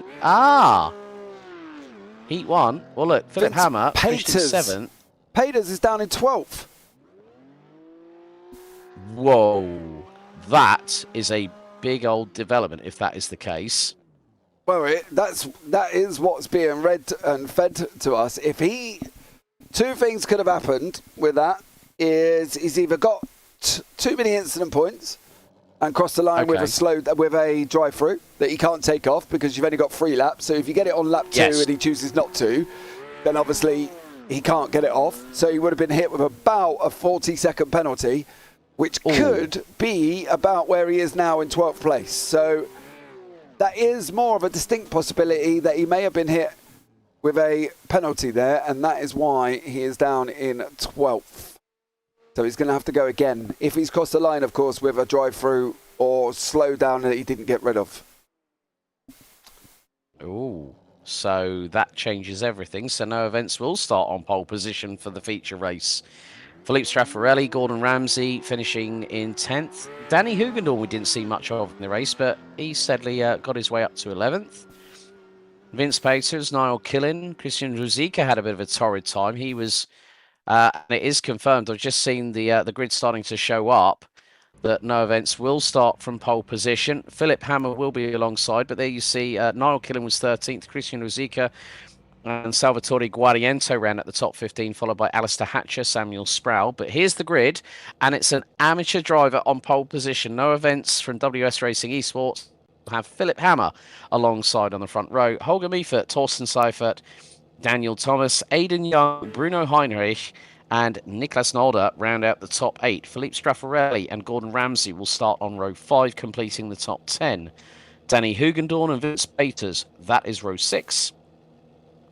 Heat 1. Well, look, Philip Hammer finished in 7th. Peters is down in 12th. Whoa. That is a big old development if that is the case. Well, that is what's being read and fed to us. If two things could have happened with that is he's either got too many incident points and crossed the line with a drive-through that he can't take off because you've only got 3 laps. So if you get it on lap 2 and he chooses not to, then obviously he can't get it off. So he would have been hit with about a 40-second penalty, which could be about where he is now in 12th place. So that is more of a distinct possibility that he may have been hit with a penalty there, and that is why he is down in 12th. So he's going to have to go again. If he's crossed the line, of course, with a drive-through or slow down that he didn't get rid of. Oh, so that changes everything. So no events will start on pole position for the feature race. Philippe Straffarelli, Gordon Ramsay finishing in 10th. Danny Hugendorf we didn't see much of in the race, but he steadily got his way up to 11th. Vince Peters, Niall Killen, Christian Rosica had a bit of a torrid time. He was, and it is confirmed, I've just seen the grid starting to show up, that no events will start from pole position. Philip Hammer will be alongside, but there you see Niall Killen was 13th, Christian Rosica and Salvatore Guariento ran at the top 15, followed by Alistair Hatcher, Samuel Sproul. But here's the grid, and it's an amateur driver on pole position. No events from WS Racing Esports. We'll have Philip Hammer alongside on the front row. Holger Meifert, Torsten Seifert, Daniel Thomas, Aidan Young, Bruno Heinrich, and Nicolas Nolder round out the top 8. Philippe Straffarelli and Gordon Ramsay will start on row 5, completing the top 10. Danny Hugendorn and Vince Peters, that is row 6.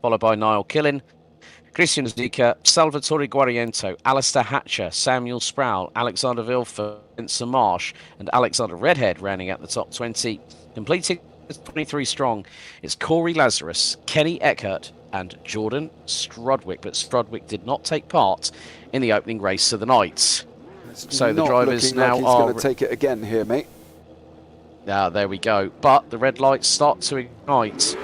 Followed by Niall Killen, Christian Zika, Salvatore Guariento, Alistair Hatcher, Samuel Sproul, Alexander Vilfer, Vincent Marsh, and Alexander Redhead rounding out the top 20. Completing 23 strong, it's Corey Lazarus, Kenny Eckert, and Jordan Strudwick. But Strudwick did not take part in the opening race of the night. So the drivers now he's are going to take it again here, mate. There we go. But the red lights start to ignite.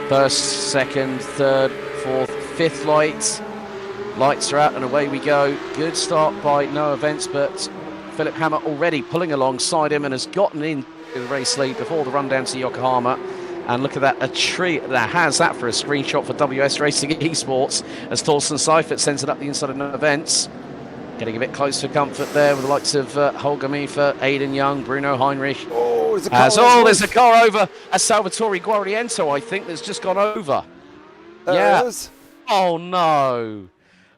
First, second, third, fourth, fifth light. Lights are out and away we go. Good start by Noah Vence, but Philip Hammer already pulling alongside him and has gotten into the race lead before the run down to Yokohama. And look at that, a tree that has that for a screenshot for WS Racing Esports as Torsten Seifert sends it up the inside of Noah Vence. Getting a bit close for comfort there with the likes of Holger Miefer, Aidan Young, Bruno Heinrich. Oh, there's a car over. A Salvatore Guariento, I think, that's just gone over. There it is. Oh, no.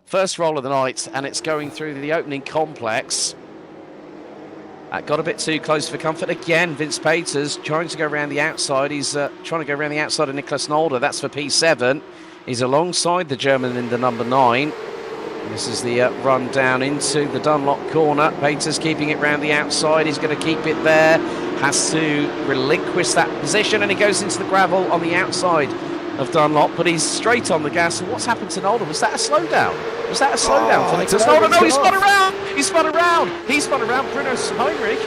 First roll of the night, and it's going through the opening complex. Got a bit too close for comfort again. Vince Peters trying to go around the outside. He's trying to go around the outside of Niklas Nolde. That's for P7. He's alongside the German in the number 9. This is the run down into the Dunlop corner. Peters keeping it round the outside. He's going to keep it there. Has to relinquish that position, and he goes into the gravel on the outside of Dunlop, but he's straight on the gas. And what's happened to Nolde? Was that a slowdown? Was that a slowdown for Niklas Nolde? No, he spun around! He spun around! He spun around Bruno Heinrich.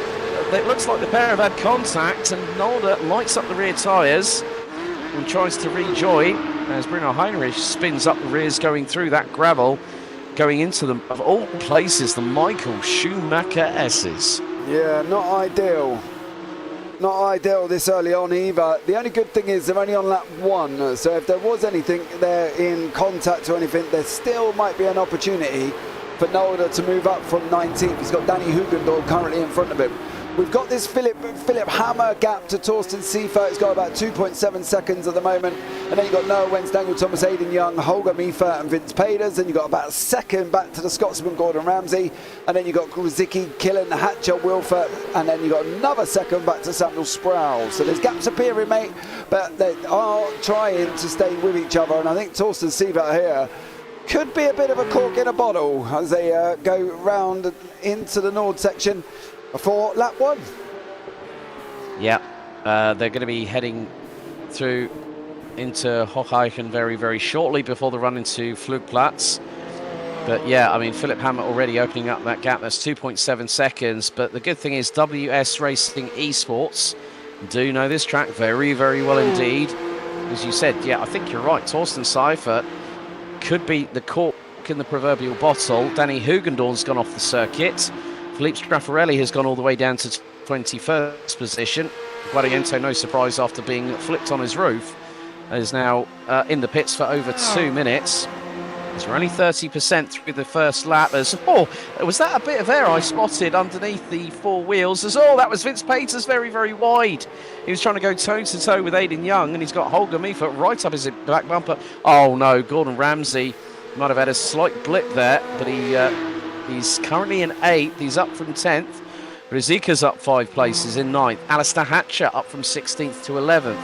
It looks like the pair have had contact, and Nolde lights up the rear tyres and tries to rejoin as Bruno Heinrich spins up the rears going through that gravel, going into them, of all places, the Michael Schumacher S's. Yeah, not ideal. Not ideal this early on either. The only good thing is they're only on lap 1, so if there was anything there in contact or anything, there still might be an opportunity for Nolde to move up from 19th. He's got Danny Hugendorf currently in front of him. We've got this Philip Hammer gap to Torsten Seifert. It's got about 2.7 seconds at the moment. And then you've got Noah Wentz, Daniel Thomas, Aidan Young, Holger Miefer and Vince Peters. And you've got about a second back to the Scotsman Gordon Ramsay. And then you've got Grzycki, Killen, Hatcher, Wilford. And then you've got another second back to Samuel Sproul. So there's gaps appearing, mate. But they are trying to stay with each other. And I think Torsten Seifert here could be a bit of a cork in a bottle as they go round into the Nord section for lap 1. Yeah, they're going to be heading through into Hocheichen very, very shortly before the run into Flugplatz. But yeah, I mean, Philip Hammer already opening up that gap. That's 2.7 seconds. But the good thing is WS Racing Esports do know this track very, very well indeed. As you said, yeah, I think you're right. Torsten Seifert could be the cork in the proverbial bottle. Danny Hugendorf's gone off the circuit. Philippe Straffarelli has gone all the way down to 21st position. Guariento, no surprise after being flipped on his roof, is now in the pits for over 2 minutes. As we're only 30% through the first lap. Was that a bit of air I spotted underneath the 4 wheels? That was Vince Peters very, very wide. He was trying to go toe-to-toe with Aidan Young, and he's got Holger Miefer right up his back bumper. Oh no, Gordon Ramsay might have had a slight blip there, but he's currently in 8th. He's up from 10th. Rizika's up 5 places in 9th. Alistair Hatcher up from 16th to 11th.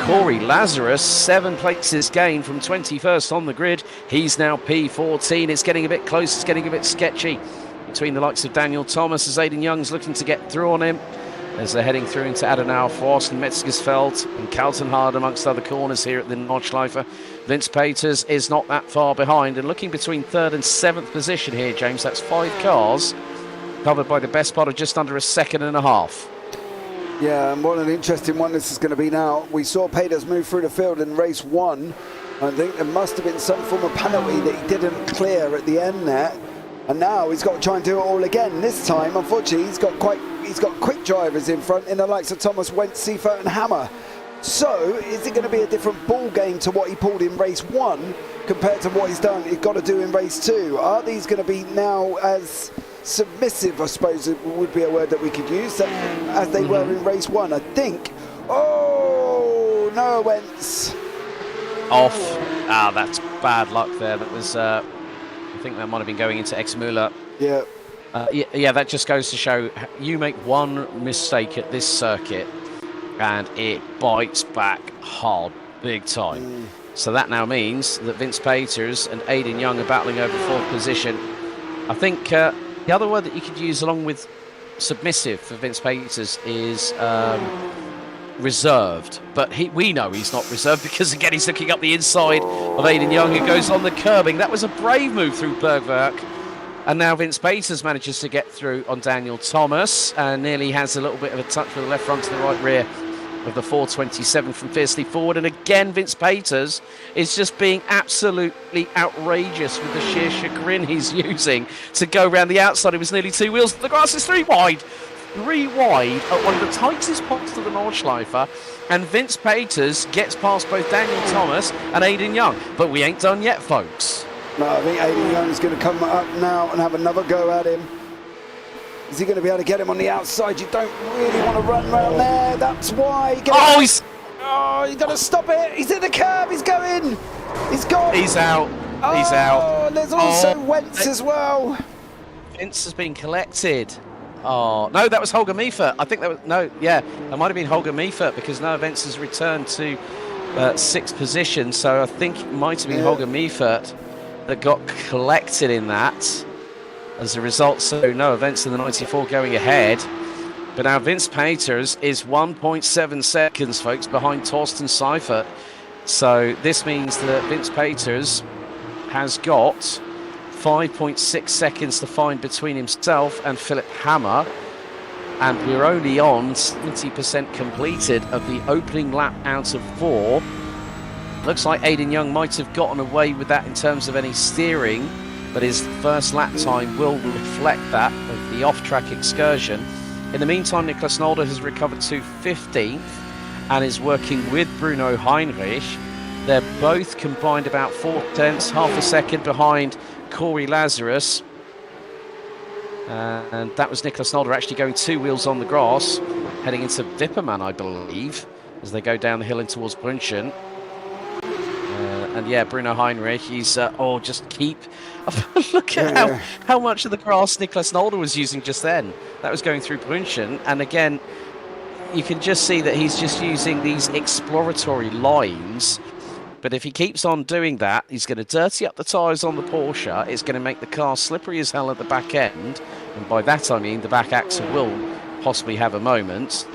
Corey Lazarus, 7 places gained from 21st on the grid. He's now P14. It's getting a bit close. It's getting a bit sketchy between the likes of Daniel Thomas as Aidan Young's looking to get through on him as they're heading through into Adenauer Forst and Metzgersfeld and Kaltenhardt amongst other corners here at the Nordschleife. Vince Peters is not that far behind and looking between 3rd and 7th position here, James. That's 5 cars covered by the best part of just under a second and a half. Yeah, and what an interesting one this is going to be now. We saw Peters move through the field in race 1. I think there must have been some form of penalty that he didn't clear at the end there. And now he's got to try and do it all again. This time, unfortunately, he's got quick drivers in front in the likes of Thomas, Wentz, Seifert and Hammer. So, is it going to be a different ball game to what he pulled in race 1 compared to what he's got to do in race 2? Are these going to be now as submissive, I suppose it would be a word that we could use, as they were in race 1? I think. Oh, no, Wentz. Off. That's bad luck there. That was, I think that might have been going into Exmüller. Yeah. Yeah, that just goes to show you make one mistake at this circuit and it bites back hard, big time. So that now means that Vince Peters and Aidan Young are battling over 4th position. I think the other word that you could use along with submissive for Vince Peters is reserved. But we know he's not reserved because, again, he's looking up the inside of Aidan Young who goes on the curbing. That was a brave move through Bergwerk. And now Vince Peters manages to get through on Daniel Thomas and nearly has a little bit of a touch with the left front to the right rear of the 427 from Fiercely Forward. And again, Vince Paters is just being absolutely outrageous with the sheer chagrin he's using to go around the outside. It was nearly 2 wheels. The grass is 3 wide. 3 wide at one of the tightest parts of the Nordschleife. And Vince Paters gets past both Daniel Thomas and Aidan Young. But we ain't done yet, folks. No, I think Aidan Young's going to come up now and have another go at him. Is he going to be able to get him on the outside? You don't really want to run around there. That's why. He's got to stop it. He's in the curb. He's going. He's gone. He's out. He's out. There's also Wentz as well. Vince has been collected. Oh, no, that was Holger Meifert. I think that was, no, yeah, that might have been Holger Meifert because Noah Vince has returned to 6th position. So I think it might have been Holger Meifert that got collected in that. As a result, so Noah Vince in the 94 going ahead. But now Vince Paters is 1.7 seconds, folks, behind Torsten Seifert. So this means that Vince Paters has got 5.6 seconds to find between himself and Philip Hammer. And we're only on 70% completed of the opening lap out of 4. Looks like Aidan Young might have gotten away with that in terms of any steering, but his first lap time will reflect that of the off-track excursion. In the meantime, Niklas Nolde has recovered to 15th and is working with Bruno Heinrich. They're both combined about 4/10, half a second behind Corey Lazarus. And that was Niklas Nolde actually going 2 wheels on the grass, heading into Wipperman, I believe, as they go down the hill in towards Brunchen. And yeah, Bruno Heinrich, he's, just keep... Look at how much of the grass Niklas Nolde was using just then. That was going through Brunchen. And again, you can just see that he's just using these exploratory lines. But if he keeps on doing that, he's going to dirty up the tyres on the Porsche. It's going to make the car slippery as hell at the back end. And by that I mean the back axle will possibly have a moment.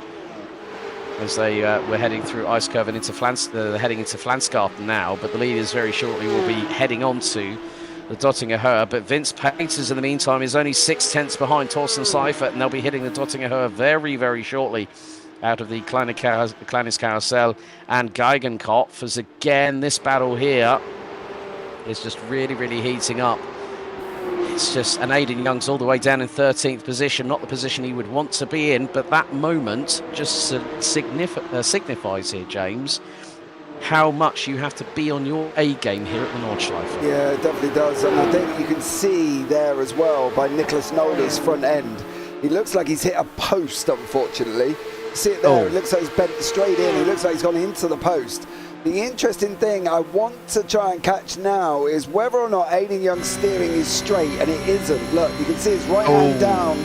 As they were heading through Ice Curve and into heading into Flansgarten now. But the leaders very shortly will be heading on to the Dottinger Höhe. But Vince Paters in the meantime is only 6/10 behind Torsten Seifert, and they'll be hitting the Dottinger Höhe very, very shortly out of the Kleines Karussell and Geigenkopf. As again, this battle here is just really, really heating up. It's just, and Aidan Young's all the way down in 13th position, not the position he would want to be in, but that moment just signifies here, James, how much you have to be on your A game here at the Nordschleife. Yeah, it definitely does, and I think you can see there as well by Niklas Nolde's front end. He looks like he's hit a post, unfortunately. See it there, It looks like he's bent straight in, it looks like he's gone into the post. The interesting thing I want to try and catch now is whether or not Aidan Young's steering is straight, and it isn't. Look, you can see his right hand down,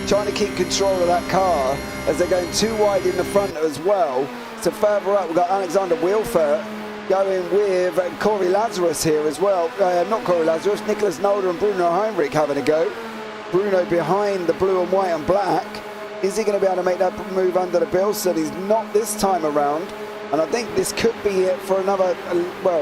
trying to keep control of that car as they're going too wide in the front as well. So further up, we've got Alexander Wilfert going with Corey Lazarus here as well. Not Corey Lazarus, Niklas Nolde and Bruno Heinrich having a go. Bruno behind the blue and white and black. Is he going to be able to make that move under the Bilson? He's not this time around. And I think this could be it for another, a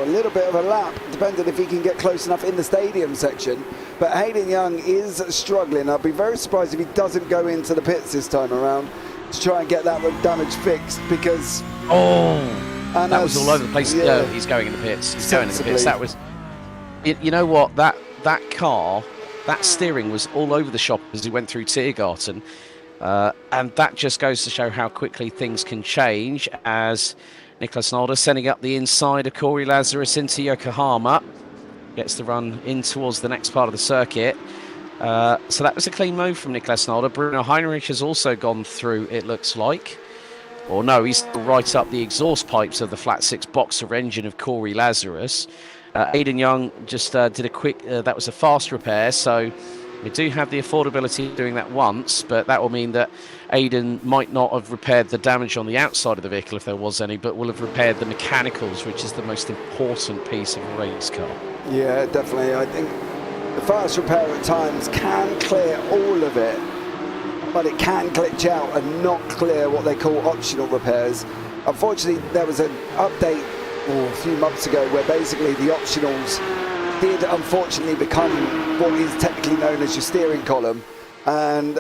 little bit of a lap, depending if he can get close enough in the stadium section. But Aidan Young is struggling. I'd be very surprised if he doesn't go into the pits this time around to try and get that damage fixed, because... that was all over the place. Yeah, he's going in the pits. He's going in the pits. That was... You know what? That car, that steering was all over the shop as he went through Tiergarten. And that just goes to show how quickly things can change, as Niklas Nolde sending up the inside of Corey Lazarus into Yokohama. Gets the run in towards the next part of the circuit. So that was a clean move from Niklas Nolde. Bruno Heinrich has also gone through, it looks like. Or no, he's right up the exhaust pipes of the flat six boxer engine of Corey Lazarus. Aidan Young just did a quick, that was a fast repair, so we do have the affordability of doing that once, but that will mean that Aidan might not have repaired the damage on the outside of the vehicle if there was any, but will have repaired the mechanicals, which is the most important piece of a race car. Yeah, definitely. I think the fast repair at times can clear all of it, but it can glitch out and not clear what they call optional repairs. Unfortunately, there was an update a few months ago where basically the optionals did unfortunately become what is technically known as your steering column, and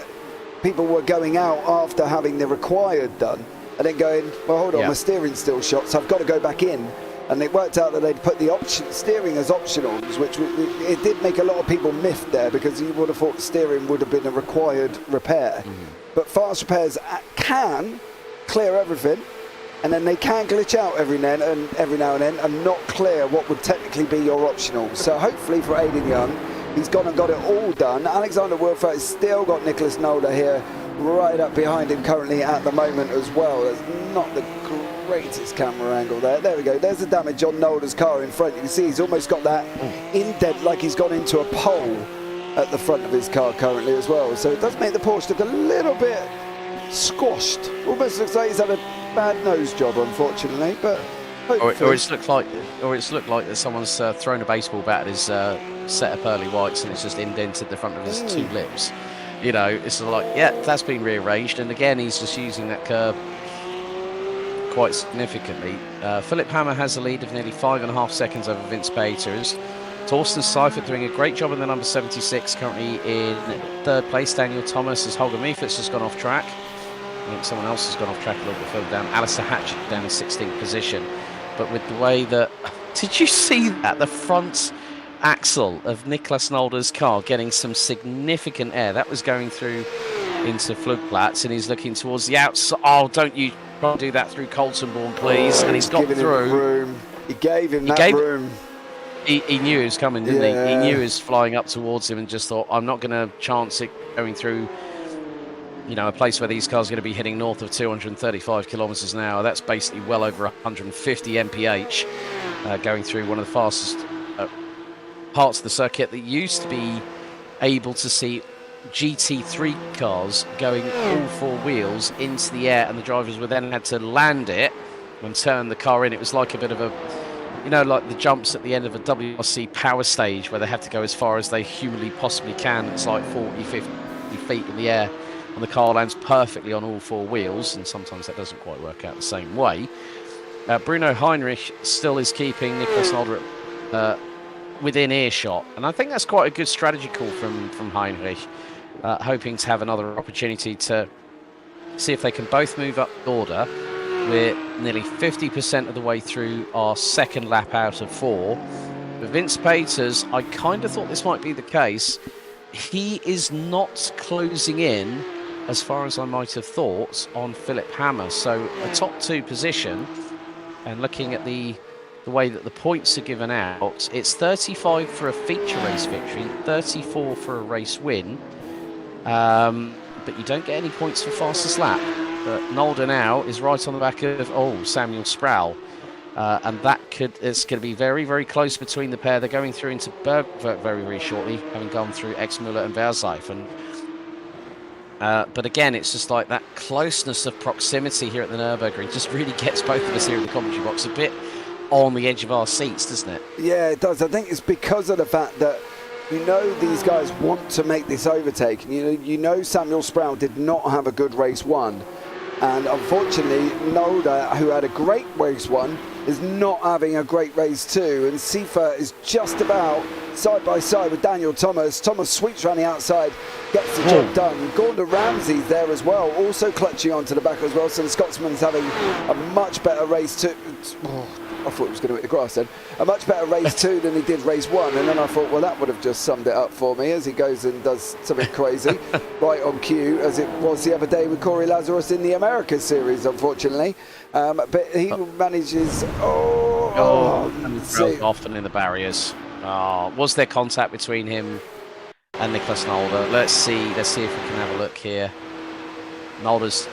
people were going out after having the required done. and then going, well, hold on, Yeah. my steering's still shot, so I've got to go back in. And it worked out that they'd put the steering as optionals, which it did make a lot of people miffed there, because you would have thought steering would have been a required repair. But fast repairs can clear everything, and then they can glitch out every now and then and not clear what would technically be your optional. So hopefully for Aidan Young, he's gone and got it all done. Alexander Wilford has still got Nicholas Nolder here right up behind him currently at the moment as well. There's not the greatest camera angle there. There we go. There's the damage on Nolder's car in front. You can see he's almost got that indent, like he's gone into a pole at the front of his car currently as well. So it does make the Porsche look a little bit squashed. Almost looks like he's had a bad nose job, unfortunately. But or it's looked like that someone's thrown a baseball bat at his set of pearly whites, and it's just indented the front of his two lips. You know, it's sort of like, yeah, that's been rearranged, and again he's just using that curb quite significantly. Philip Hammer has a lead of nearly 5.5 seconds over Vince Peters. Torsten Seifert doing a great job in the number 76, currently in third place. Daniel Thomas, as Holger Meifitz has gone off track. I think someone else has gone off track a little bit further down. Alistair Hatchett down in 16th position. But with the way that... Did you see that? The front axle of Niklas Nolder's car getting some significant air. That was going through into Flugplatz, and he's looking towards the outside. Oh, don't you try to do that through Coltonborn, please. And he's got through. He gave him that room. He knew he was coming, didn't he? He knew he was flying up towards him, and just thought, I'm not going to chance it going through, you know, a place where these cars are going to be hitting north of 235 kilometers an hour. That's basically well over 150 mph, going through one of the fastest parts of the circuit that used to be able to see GT3 cars going all four wheels into the air, and the drivers would then had to land it and turn the car in. It was like a bit of a, you know, like the jumps at the end of a WRC power stage where they have to go as far as they humanly possibly can. It's like 40, 50 feet in the air, and the car lands perfectly on all four wheels, and sometimes that doesn't quite work out the same way. Bruno Heinrich still is keeping Niklas Nolder within earshot, and I think that's quite a good strategy call from Heinrich, hoping to have another opportunity to see if they can both move up the order. We're nearly 50% of the way through our second lap out of 4. With Vince Peters, I kind of thought this might be the case. He is not closing in as far as I might have thought on Philip Hammer, so a top 2 position. And looking at the way that the points are given out, it's 35 for a feature race victory, 34 for a race win, but you don't get any points for fastest lap. But Nolder now is right on the back of Samuel Sproul, and it's going to be very, very close between the pair. They're going through into Bergwerk very, very shortly, having gone through Exmüller and Verzeif. But again, it's just like that closeness of proximity here at the Nurburgring just really gets both of us here in the commentary box a bit on the edge of our seats, doesn't it? Yeah, it does. I think it's because of the fact that, you know, these guys want to make this overtake. You know Samuel Sproul did not have a good race 1. And unfortunately, Nolder, who had a great race 1, is not having a great race 2. And Seifert is just about side by side with Daniel Thomas. Thomas sweeps around the outside, gets the job done. Gordon Ramsay's there as well, also clutching onto the back as well. So the Scotsman's having a much better race 2. I thought he was going to hit the grass then. A much better race 2 than he did race 1. And then I thought, well, that would have just summed it up for me, as he goes and does something crazy right on cue, as it was the other day with Corey Lazarus in the Americas series, unfortunately. But he manages... often in the barriers. Was there contact between him and Niklas Nolder? Let's see if we can have a look here. Nolder's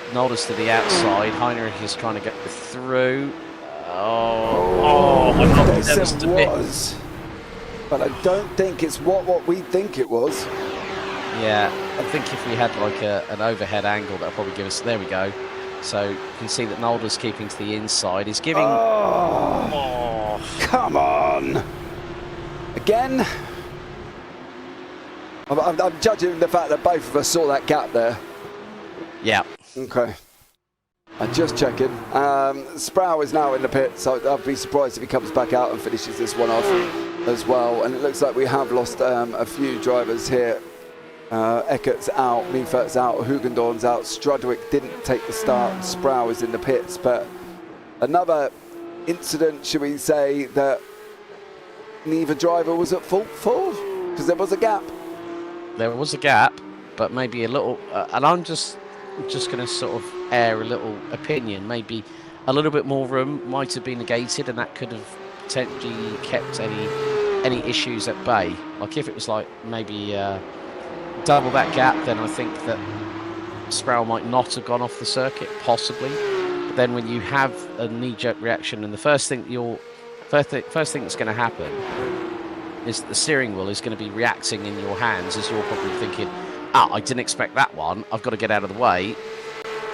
to the outside. Heinrich is trying to get through. It was, but I don't think it's what we think it was. Yeah, I think if we had like an overhead angle, that'll probably give us. There we go. So you can see that Nolder's keeping to the inside. He's giving. Come on! Again. I'm judging the fact that both of us saw that gap there. Yeah. Okay. I'm just checking. Sproul is now in the pit, so I'll be surprised if he comes back out and finishes this one off as well. And it looks like we have lost a few drivers here Eckert's out, Miefert's out, Hugendorn's out, Strudwick didn't take the start, Sproul is in the pits, but another incident, should we say, that neither driver was at fault for, because there was a gap. There was a gap, but maybe a little, and I'm just going to sort of air a little opinion, maybe a little bit more room might have been negated, and that could have potentially kept any issues at bay. Like if it was like maybe double that gap, then I think that Sproul might not have gone off the circuit, possibly. But then when you have a knee-jerk reaction, and the first thing that's going to happen is that the steering wheel is going to be reacting in your hands as you're probably thinking, I didn't expect that one, I've got to get out of the way.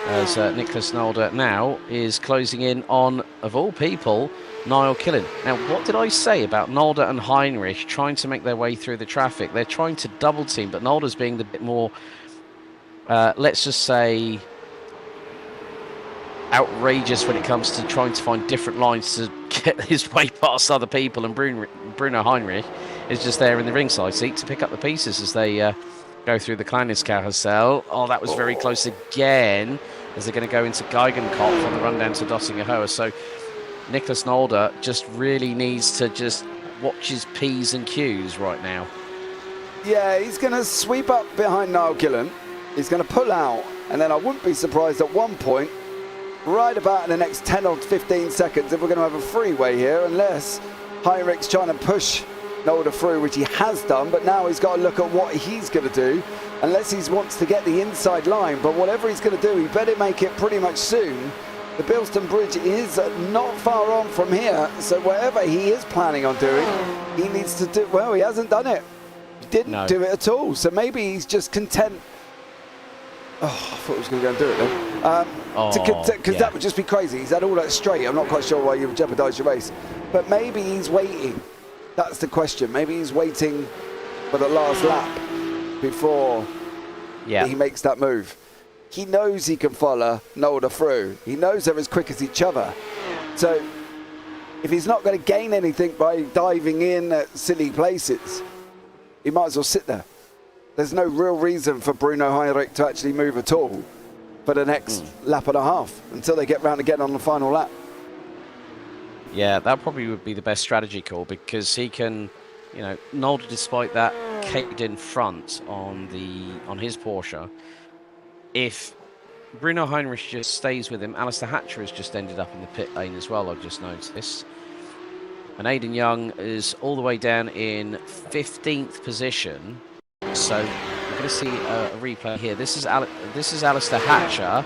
As Nicholas Nolde now is closing in on, of all people, Niall Killen. Now, what did I say about Nolde and Heinrich trying to make their way through the traffic? They're trying to double team, but Nolde's being the bit more, let's just say, outrageous when it comes to trying to find different lines to get his way past other people, and Bruno Heinrich is just there in the ringside seat to pick up the pieces as they go through the Kleines carousel. Oh, that was very close again, as they're going to go into Geigenkopf on the run down to Dottinger-Höhe. So Nicholas Nolde just really needs to just watch his P's and Q's right now. Yeah, he's going to sweep up behind Niall Killen. He's going to pull out, and then I wouldn't be surprised at one point, right about in the next 10 or 15 seconds, if we're going to have a freeway here, unless Heinrich's trying to push Nolde through, which he has done, but now he's got to look at what he's going to do, unless he wants to get the inside line. But whatever he's going to do, he better make it pretty much soon. The Bilston Bridge is not far on from here, so whatever he is planning on doing, he needs to do. Well, he hasn't done it. He didn't do it at all, so maybe he's just content. Oh, I thought he was going to go and do it then. Because that would just be crazy. He's had all that straight. I'm not quite sure why you would jeopardise your race. But maybe he's waiting. That's the question. Maybe he's waiting for the last lap before he makes that move. He knows he can follow Nolde through. He knows they're as quick as each other. So if he's not going to gain anything by diving in at silly places, he might as well sit there. There's no real reason for Bruno Heinrich to actually move at all for the next lap and a half until they get round again on the final lap. Yeah, that probably would be the best strategy call, because he can, you know, Nolde, despite that caved in front on his Porsche. If Bruno Heinrich just stays with him, Alistair Hatcher has just ended up in the pit lane as well, I've just noticed. And Aidan Young is all the way down in 15th position. So we're going to see a replay here. This is Alistair Hatcher.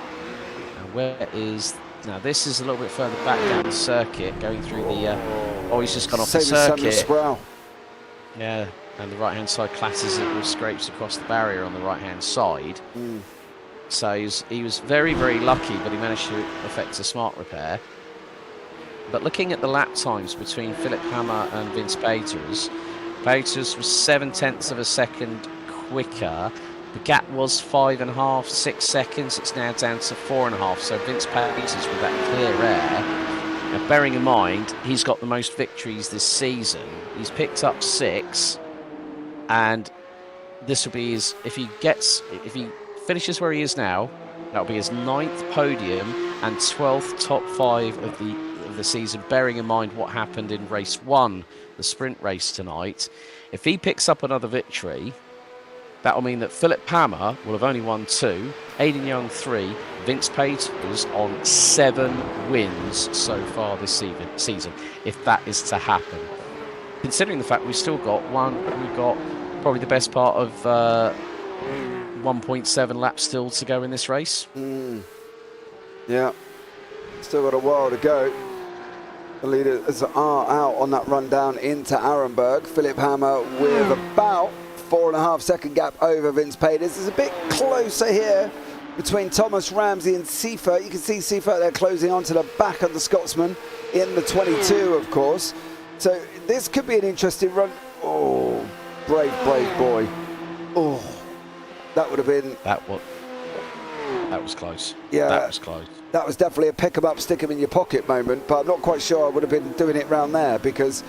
And where is... Now this is a little bit further back down the circuit, going through the... he's just gone off the circuit. Yeah, and the right-hand side clatters it with scrapes across the barrier on the right-hand side. So he was very, very lucky, but he managed to effect a smart repair. But looking at the lap times between Philip Hammer and Vince Peters was 0.7 of a second quicker. The gap was 5.5, 6 seconds. It's now down to 4.5. So Vince Peters with that clear air. Now, bearing in mind, he's got the most victories this season. He's picked up 6, and this will be his. If he finishes where he is now, that'll be his 9th podium and 12th top 5 of the season. Bearing in mind what happened in race 1, the sprint race tonight. If he picks up another victory, that will mean that Philip Hammer will have only won 2, Aidan Young 3, Vince Peters on 7 wins so far this season, if that is to happen. Considering the fact we've still got probably the best part of 1.7 laps still to go in this race. Yeah, still got a while to go. The leaders are out on that run down into Arenberg. Philip Hammer with about 4.5 second gap over Vince Peters. It's a bit closer here between Thomas Ramsey and Seifert. You can see Seifert there closing onto the back of the Scotsman in the 22, of course. So this could be an interesting run. Oh, brave boy. Oh, that would have been... That was close. Yeah. That was close. That was definitely a pick 'em up, stick 'em in your pocket moment, but I'm not quite sure I would have been doing it round there, because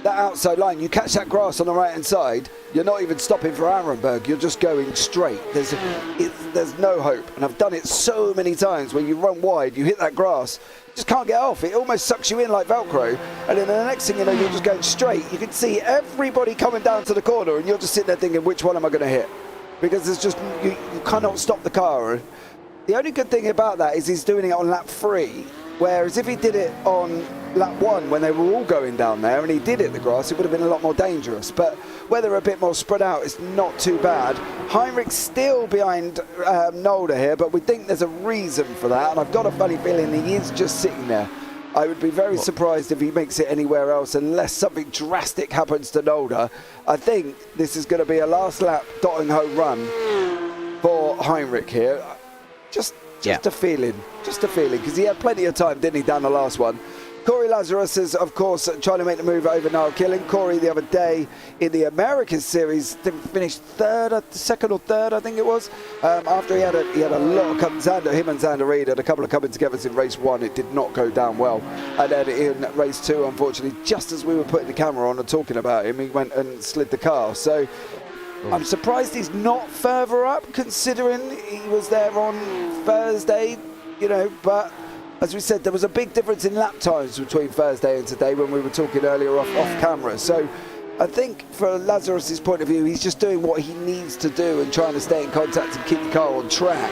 that outside line, you catch that grass on the right-hand side, you're not even stopping for Arenberg, you're just going straight. There's no hope. And I've done it so many times where you run wide, you hit that grass, you just can't get off. It almost sucks you in like Velcro. And then the next thing you know, you're just going straight. You can see everybody coming down to the corner and you're just sitting there thinking, which one am I going to hit? Because there's just, you cannot stop the car. The only good thing about that is he's doing it on lap 3. Whereas if he did it on lap 1 when they were all going down there and he did hit the grass, it would have been a lot more dangerous. But where they're a bit more spread out, it's not too bad. Heinrich's still behind Nolde here, but we think there's a reason for that. And I've got a funny feeling he is just sitting there. I would be very surprised if he makes it anywhere else unless something drastic happens to Nolde. I think this is going to be a last lap dotting home run for Heinrich here. Just a feeling, because he had plenty of time, didn't he, down the last one. Corey Lazarus is, of course, trying to make the move over Niall Killing. Corey, the other day in the Americas Series, finished second or third, I think it was. After he had a lot of him and Xander Reed had a couple of coming together in race 1. It did not go down well. And then in race 2, unfortunately, just as we were putting the camera on and talking about him, he went and slid the car. So I'm surprised he's not further up, considering he was there on Thursday, but as we said, there was a big difference in lap times between Thursday and today when we were talking earlier off camera. So I think for Lazarus's point of view, he's just doing what he needs to do and trying to stay in contact and keep the car on track.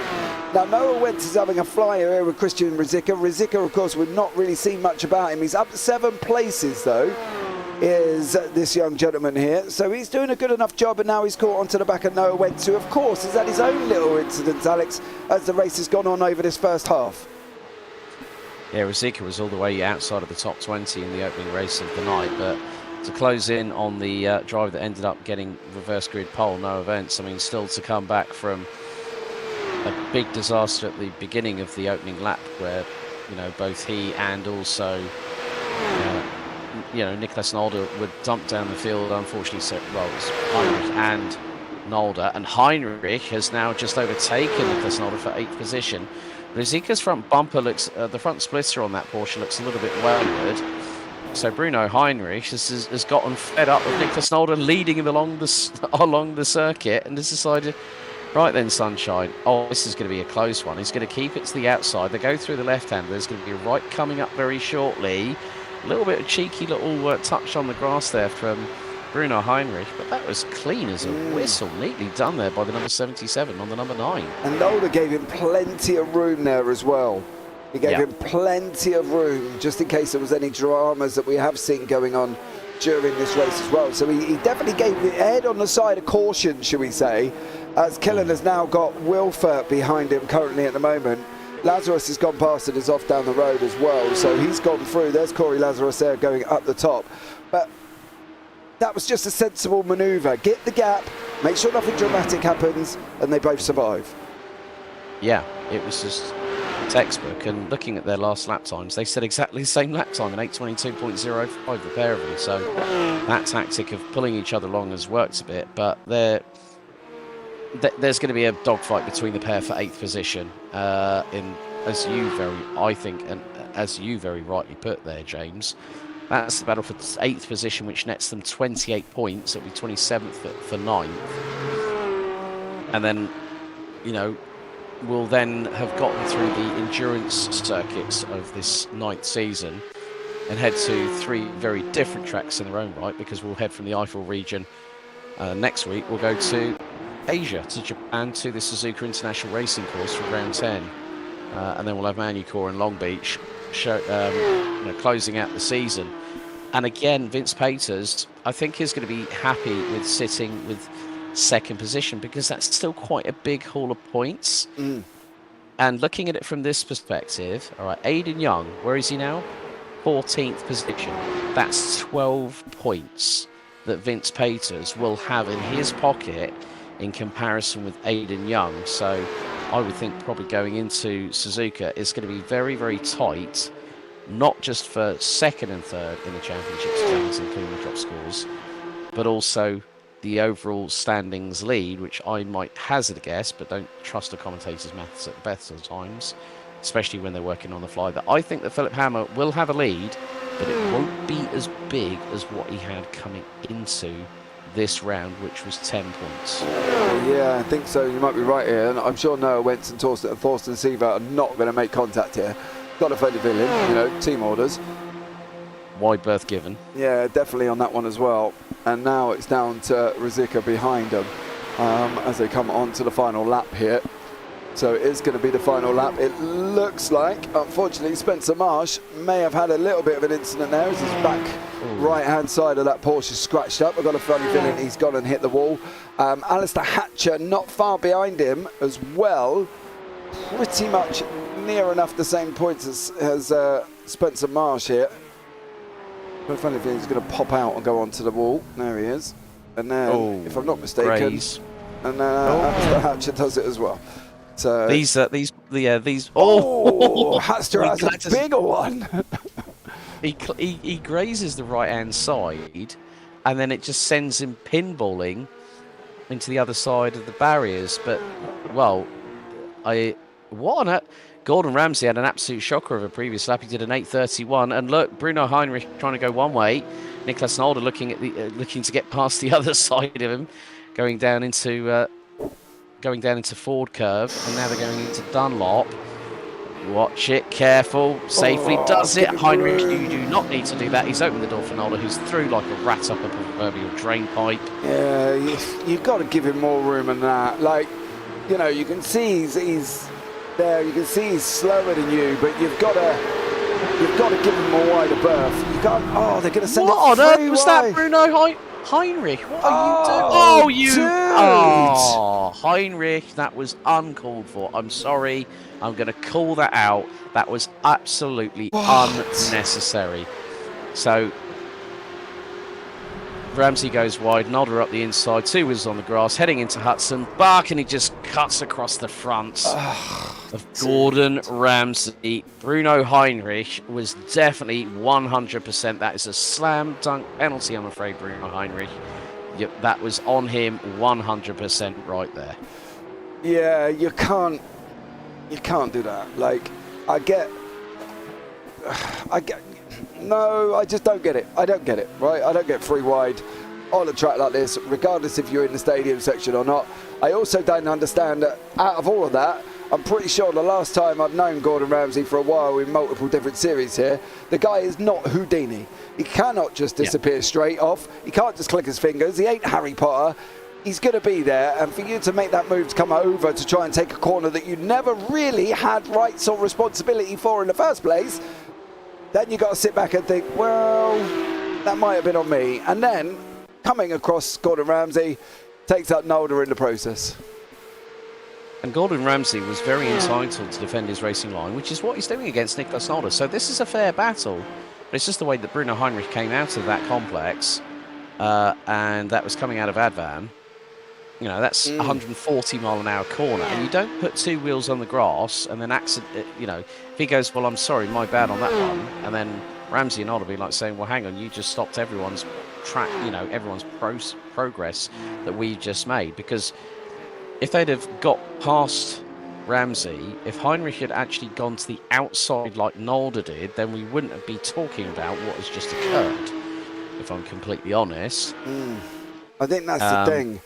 Now, Noah Wentz is having a flyer here with Christian Ruzicka. Ruzicka, of course, we've not really seen much about him. He's up 7 places, though, is this young gentleman here. So he's doing a good enough job, and now he's caught onto the back of Noah Wentz, who, of course, has had his own little incidents, Alex, as the race has gone on over this first half. Yeah, Ruzicka was all the way outside of the top 20 in the opening race of the night, but to close in on the driver that ended up getting reverse grid pole, Noah Wentz, I mean, still to come back from a big disaster at the beginning of the opening lap where, both he and also, Nicholas Nolde were dumped down the field, unfortunately. So, well, it was Heinrich and Nolde, and Heinrich has now just overtaken Nicholas Nolde for 8th position. Ruzicka's front bumper looks, the front splitter on that Porsche looks a little bit wayward. So Bruno Heinrich has gotten fed up with Nicholas Nolde leading him along the circuit and has decided, right then, sunshine, this is going to be a close one. He's going to keep it to the outside. They go through the left-hand. There's going to be a right coming up very shortly. A little bit of cheeky little touch on the grass there from Bruno Heinrich, but that was clean as a whistle. Neatly done there by the number 77 on the number 9. And Nolde gave him plenty of room there as well. He gave him plenty of room, just in case there was any dramas that we have seen going on during this race as well. So he definitely gave the head on the side of caution, should we say, as Killen has now got Wilfer behind him currently at the moment. Lazarus has gone past and is off down the road as well, so he's gone through. There's Corey Lazarus there going up the top. But that was just a sensible manoeuvre. Get the gap, make sure nothing dramatic happens, and they both survive. Yeah, it was just textbook. And looking at their last lap times, they said exactly the same lap time, an 8:22.05, the pair of them. So that tactic of pulling each other along has worked a bit, but there's going to be a dogfight between the pair for 8th position. As you very rightly put there, James, that's the battle for 8th position, which nets them 28 points. It'll be 27th for 9th. And then, we'll then have gotten through the endurance circuits of this 9th season and head to 3 very different tracks in their own right, because we'll head from the Eifel region next week. We'll go to Asia, to Japan, to the Suzuka International Racing Course for round 10. And then we'll have Manucore and Long Beach closing out the season. And again, Vince Paters, I think, is going to be happy with sitting with 2nd position, because that's still quite a big haul of points. And looking at it from this perspective, all right, Aidan Young, where is he now? 14th position. That's 12 points that Vince Paters will have in his pocket in comparison with Aidan Young. So I would think probably going into Suzuka is going to be very, very tight, not just for 2nd and 3rd in the championship standings, including the drop scores, but also the overall standings lead, which I might hazard a guess, but don't trust the commentators' maths at best at times, especially when they're working on the fly, that I think that Philip Hammer will have a lead but it won't be as big as what he had coming into this round, which was 10 points. Yeah, I think so. You might be right here. And I'm sure Noah Wentz and Thorsten Sievert are not going to make contact here. Got to phone the villain, you know, team orders. Wide berth given. Yeah, definitely on that one as well. And now it's down to Ruzicka behind them as they come on to the final lap here. So it is going to be the final lap. It looks like, unfortunately, Spencer Marsh may have had a little bit of an incident there as his back right-hand side of that Porsche is scratched up. I've got a funny feeling he's gone and hit the wall. Alistair Hatcher not far behind him as well. Pretty much near enough the same points as Spencer Marsh here. I've got a funny feeling he's going to pop out and go onto the wall. There he is. And then, if I'm not mistaken, and Alistair Hatcher does it as well. So these. Hatcher has a bigger one. he grazes the right hand side, and then it just sends him pinballing into the other side of the barriers. But Gordon Ramsay had an absolute shocker of a previous lap. He did an 8:31, and look, Bruno Heinrich trying to go one way. Niklas Nolde looking to get past the other side of him, going down into Ford curve, and now they're going into Dunlop. Watch it, careful, safely does it. Heinrich, you do not need to do that. He's opened the door for Nolde, who's through like a rat up a proverbial drain pipe. Yeah, you've got to give him more room than that. Like, you know, you can see he's there. You can see he's slower than you, but you've got to give him a wider berth. You can't. Oh, they're going to send it. What on earth was that, Bruno Heinrich? What are you doing? Heinrich, that was uncalled for. I'm sorry. I'm going to call that out. That was absolutely unnecessary. So Ramsey goes wide, Nolde up the inside, 2 wheels on the grass, heading into Hudson. And he just cuts across the front of Gordon Ramsay. Bruno Heinrich was definitely 100%. That is a slam dunk penalty, I'm afraid, Bruno Heinrich. Yep, that was on him 100% right there. Yeah, you can't do that. Like, I just don't get it. I don't get it, right? I don't get free wide on a track like this, regardless if you're in the stadium section or not. I also don't understand that out of all of that, I'm pretty sure the last time I've known Gordon Ramsay for a while in multiple different series here, the guy is not Houdini. He cannot just disappear straight off. He can't just click his fingers. He ain't Harry Potter. He's going to be there, and for you to make that move to come over to try and take a corner that you never really had rights or responsibility for in the first place, then you got to sit back and think, well, that might have been on me. And then, coming across Gordon Ramsay, takes out Nolde in the process. And Gordon Ramsay was very entitled to defend his racing line, which is what he's doing against Niklas Nolde. So this is a fair battle, but it's just the way that Bruno Heinrich came out of that complex, and that was coming out of Advan. You know, that's 140 mile an hour corner, and you don't put 2 wheels on the grass and then if he goes, well, I'm sorry, my bad on that one, and then Ramsay and Nolde will be like saying, well, hang on, you just stopped everyone's track, everyone's progress that we just made. Because if they'd have got past Ramsay, if Heinrich had actually gone to the outside like Nolde did, then we wouldn't be talking about what has just occurred, if I'm completely honest. I think that's the thing.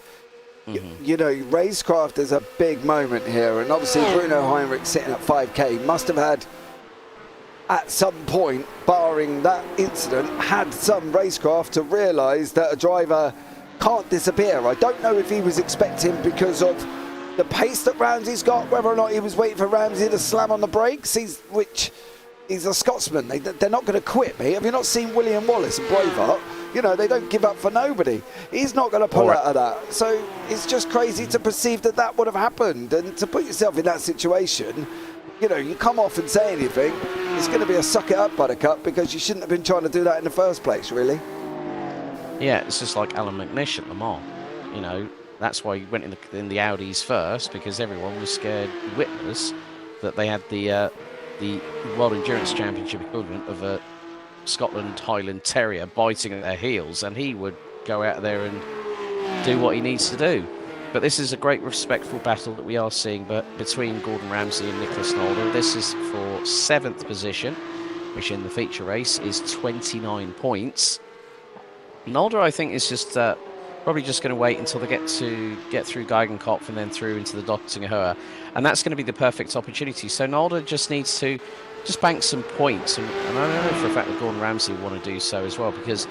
You know, racecraft is a big moment here, and obviously Bruno Heinrich sitting at 5K must have had, at some point, barring that incident, had some racecraft to realise that a driver can't disappear. I don't know if he was expecting, because of the pace that Ramsay's got, whether or not he was waiting for Ramsay to slam on the brakes. He's a Scotsman. They're not going to quit, mate. Have you not seen William Wallace and Braveheart? You know, they don't give up for nobody. He's not going to pull out of that. So it's just crazy to perceive that would have happened. And to put yourself in that situation, you know, you come off and say anything, it's going to be a suck it up, Buttercup, because you shouldn't have been trying to do that in the first place, really. Yeah, it's just like Alan McNish at Le Mans. You know, that's why he went in the Audis first, because everyone was scared witless that they had the World Endurance Championship equivalent of a Scotland Highland Terrier biting at their heels, and he would go out there and do what he needs to do. But this is a great respectful battle that we are seeing between Gordon Ramsay and Niklas Nolde. This is for 7th position. which in the feature race is 29 points. Nolde, I think, is just probably just going to wait until they get through Geigenkopf and then through into the Dottinger Höhe, and that's going to be the perfect opportunity. So Nolde just needs to just bank some points, and I know for a fact that Gordon Ramsay will want to do so as well, because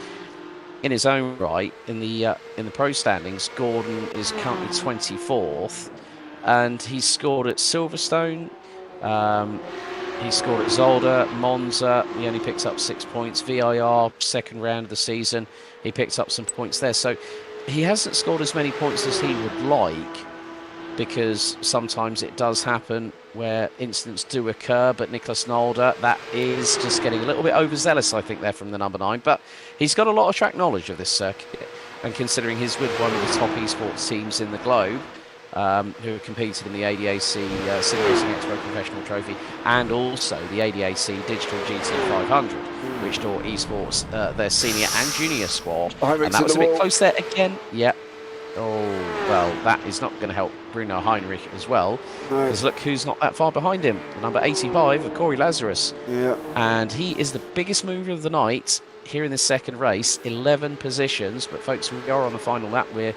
in his own right, in the pro standings, Gordon is currently 24th, and he's scored at Silverstone. He scored at Zolder, Monza. He only picked up 6 points. VIR, second round of the season, he picked up some points there. So he hasn't scored as many points as he would like, because sometimes it does happen where incidents do occur. But Niklas Nolde, that is just getting a little bit overzealous, I think, there from the number 9. But he's got a lot of track knowledge of this circuit, and considering he's with one of the top esports teams in the globe, who competed in the ADAC Sim Racing Expo Professional Trophy, and also the ADAC Digital GT 500, which saw esports their senior and junior squad. And that was a bit close there again. Yeah. Oh, well, that is not going to help Bruno Heinrich as well, because look who's not that far behind him. Number 85, Corey Lazarus. Yeah. And he is the biggest mover of the night here in this second race, 11 positions. But folks, we are on the final lap. We're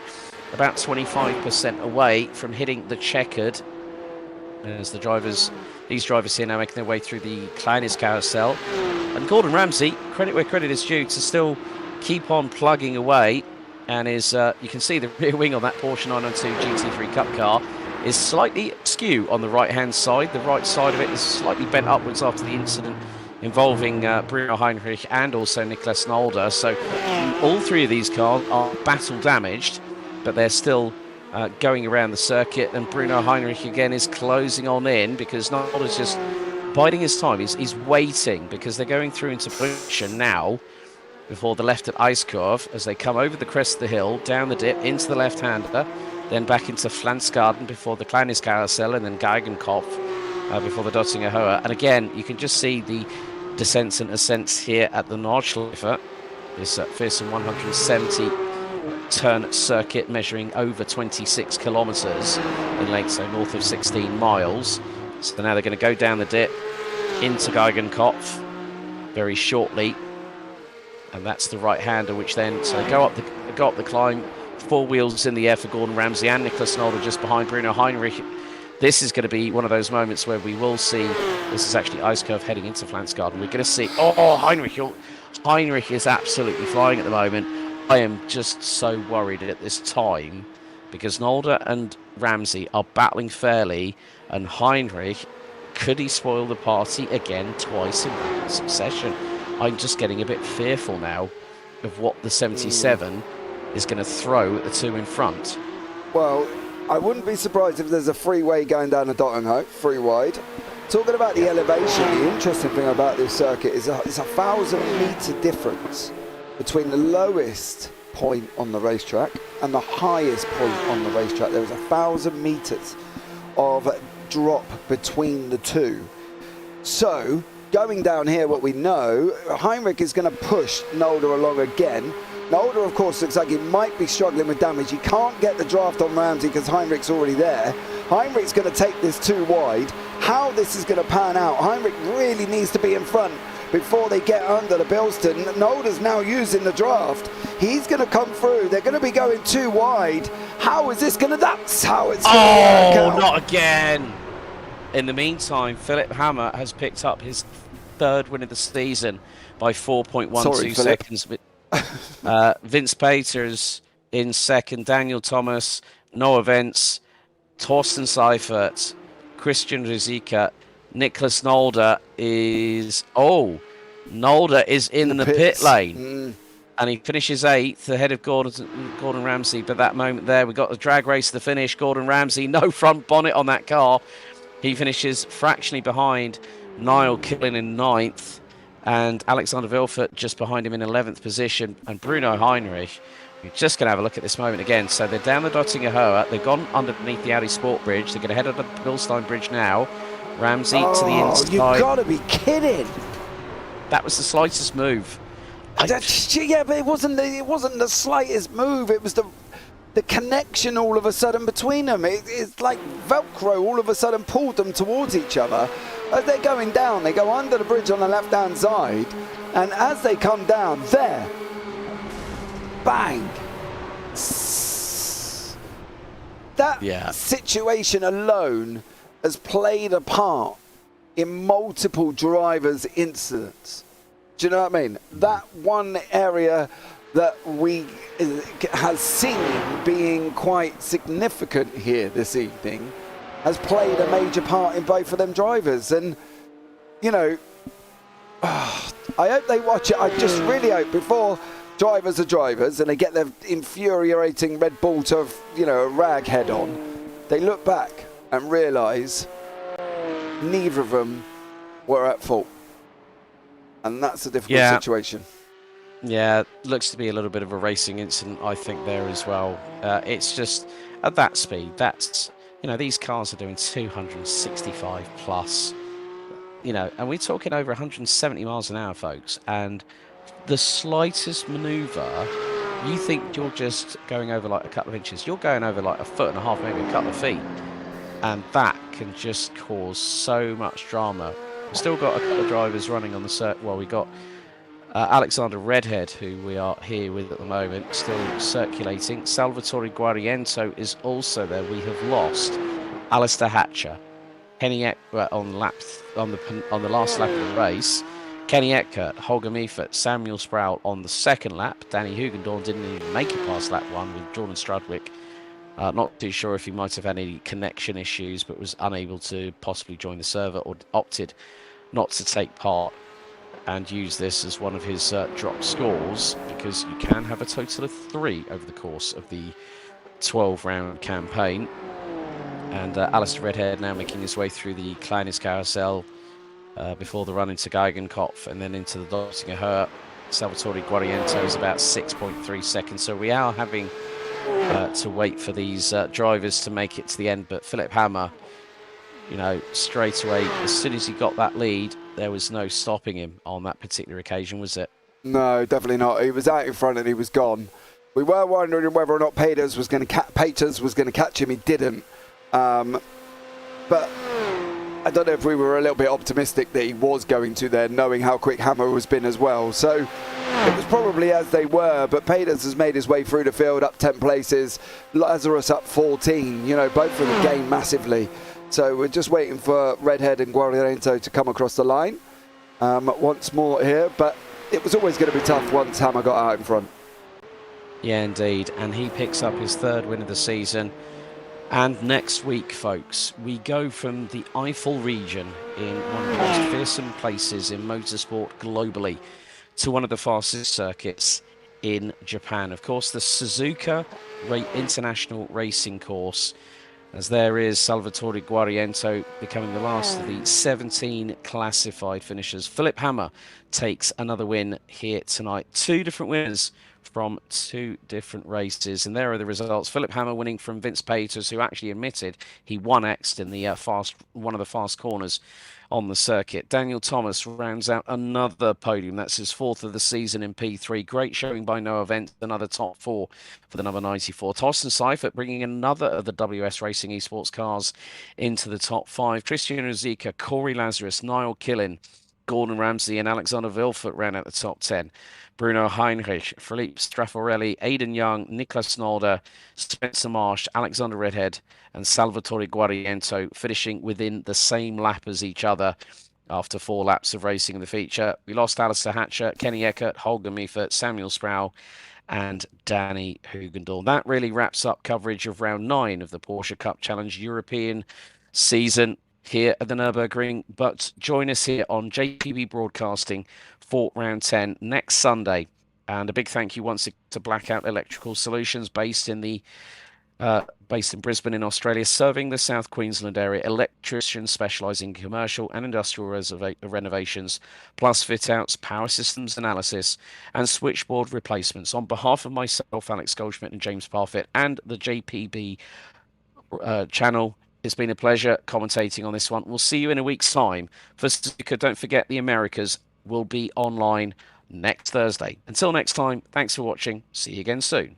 about 25% away from hitting the checkered, as these drivers here now making their way through the Kleines carousel. And Gordon Ramsay, credit where credit is due, to still keep on plugging away, and is you can see the rear wing on that Porsche 992 GT3 Cup car is slightly askew on the right hand side. The right side of it is slightly bent upwards after the incident involving Bruno Heinrich and also Niklas Nolde. So all three of these cars are battle damaged, but they're still going around the circuit, and Bruno Heinrich again is closing on in, because Nolde's just biding his time. He's waiting, because they're going through into position now before the left at Ice Curve, as they come over the crest of the hill, down the dip, into the left-hander, then back into Flansgarden before the Kleines Carousel, and then Geigenkopf before the Dottinger Höhe. And again, you can just see the descents and ascents here at the Nordschleife, this fearsome 170 turn circuit measuring over 26 kilometres in length, so north of 16 miles. So now they're going to go down the dip into Geigenkopf very shortly, and that's the right-hander, which then go up the climb, four wheels in the air for Gordon Ramsay and Niklas Nolde just behind Bruno Heinrich. This is going to be one of those moments where we will see, this is actually Ice Curve heading into Flansgarden. We're going to see, Heinrich is absolutely flying at the moment. I am just so worried at this time, because Nolde and Ramsay are battling fairly, and Heinrich, could he spoil the party again twice in rapid succession? I'm just getting a bit fearful now of what the 77 is going to throw at the two in front. Well, I wouldn't be surprised if there's a freeway going down the Dottinger, free wide. Talking about the elevation, the interesting thing about this circuit is it's a 1,000-metre difference between the lowest point on the racetrack and the highest point on the racetrack. There is 1,000 metres of drop between the two. So, going down here, what we know, Heinrich is going to push Nolde along again. Nolde, of course, looks like he might be struggling with damage. He can't get the draft on Ramsay because Heinrich's already there. Heinrich's going to take this too wide. How this is going to pan out, Heinrich really needs to be in front before they get under the Bilston. Nolde's now using the draft. He's going to come through. They're going to be going too wide. How is this going to... That's how it's going to work out. Oh, not again. In the meantime, Philip Hammer has picked up his third win of the season by 4.12 seconds. Vince Peters in second, Daniel Thomas, Noah Vence, Torsten Seifert, Christian Rizika, Niklas Nolde is... Oh, Nolde is in the pit lane. And he finishes 8th ahead of Gordon Ramsay. But that moment there, we got the drag race to the finish. Gordon Ramsay, no front bonnet on that car. He finishes fractionally behind Niall Killen in 9th. And Alexander Vilfort just behind him in 11th position. And Bruno Heinrich, we're just going to have a look at this moment again. So they're down the Dottinger Höhe. They've gone underneath the Audi Sport Bridge. They're going to head up the Bilstein Bridge now. Ramsay to the inside. You've got to be kidding. That was the slightest move. Yeah, but it wasn't the slightest move. It was the connection all of a sudden between them. It's like Velcro all of a sudden pulled them towards each other. as they're going down, they go under the bridge on the left-hand side, and as they come down, there, bang. That situation alone has played a part in multiple drivers' incidents. Do you know what I mean? That one area that we has seen being quite significant here this evening has played a major part in both of them drivers. And, you know, I hope they watch it. I just really hope before drivers are drivers and they get their infuriating Red Bull to, you know, a rag head on, they look back and realise neither of them were at fault. And that's a difficult situation. Yeah, looks to be a little bit of a racing incident, I think, there as well. It's just, at that speed, that's, you know, these cars are doing 265 plus, you know, and we're talking over 170 miles an hour, folks. And the slightest manoeuvre, you think you're just going over like a couple of inches. You're going over like a foot and a half, maybe a couple of feet. And that can just cause so much drama. We've still got a couple of drivers running on the circuit. Well, we got Alexander Redhead, who we are here with at the moment, still circulating. Salvatore Guariento is also there. We have lost Alistair Hatcher, Kenny Eckert on the last lap of the race. Kenny Eckert, Holger Meifert, Samuel Sproul on the second lap. Danny Hugendorn didn't even make it past lap 1 with Jordan Strudwick. Not too sure if he might have had any connection issues, but was unable to possibly join the server or opted not to take part and use this as one of his drop scores, because you can have a total of 3 over the course of the 12-round campaign. And Alistair Redhead now making his way through the Kleines Carousel before the run into Geigenkopf and then into the Dottinger Hurt. Salvatore Guariento is about 6.3 seconds, so we are having to wait for these drivers to make it to the end. But Philip Hammer, you know, straight away, as soon as he got that lead, there was no stopping him on that particular occasion, was it? No, definitely not. He was out in front and he was gone. We were wondering whether or not Peters was going to catch him. He didn't. But I don't know if we were a little bit optimistic that he was going to there, knowing how quick Hammer has been as well. So it was probably as they were, but Peters has made his way through the field up 10 places. Lazarus up 14. You know, both of them gained massively. So we're just waiting for Redhead and Guariento to come across the line once more here. But it was always going to be tough once Hammer got out in front. Yeah, indeed. And he picks up his 3rd win of the season. And next week, folks, we go from the Eifel region in one of the most fearsome places in motorsport globally to one of the fastest circuits in Japan. Of course, the Suzuka International Racing Course, as there is Salvatore Guariento becoming the last of the 17 classified finishers. Philip Hammer takes another win here tonight. 2 different winners from 2 different races, and there are the results. Philip Hammer winning from Vince Peters, who actually admitted he 1x'd in the one of the fast corners on the circuit. Daniel Thomas rounds out another podium. That's his 4th of the season in P3. Great showing by Noah Vent, another top 4 for the number 94. Thorsten Seifert bringing another of the WS Racing Esports cars into the top 5. Christian Ruzicka, Corey Lazarus, Niall Killin, Gordon Ramsay and Alexander Vilfort ran out the top 10. Bruno Heinrich, Philippe Strafforelli, Aidan Young, Niklas Nolder, Spencer Marsh, Alexander Redhead and Salvatore Guariento finishing within the same lap as each other after 4 laps of racing in the feature. We lost Alistair Hatcher, Kenny Eckert, Holger Meifert, Samuel Sproul and Danny Hugendorn. That really wraps up coverage of round 9 of the Porsche Cup Challenge European season here at the Nurburgring. But join us here on JPB Broadcasting for round 10 next Sunday. And a big thank you once again to Blackout Electrical Solutions, based in Brisbane in Australia, serving the South Queensland area. Electricians specialising in commercial and industrial renovations, plus fit-outs, power systems analysis and switchboard replacements. On behalf of myself, Alex Goldschmidt and James Parfitt and the JPB channel, it's been a pleasure commentating on this one. We'll see you in a week's time. For Suzuka, don't forget the Americas will be online next Thursday. Until next time, thanks for watching. See you again soon.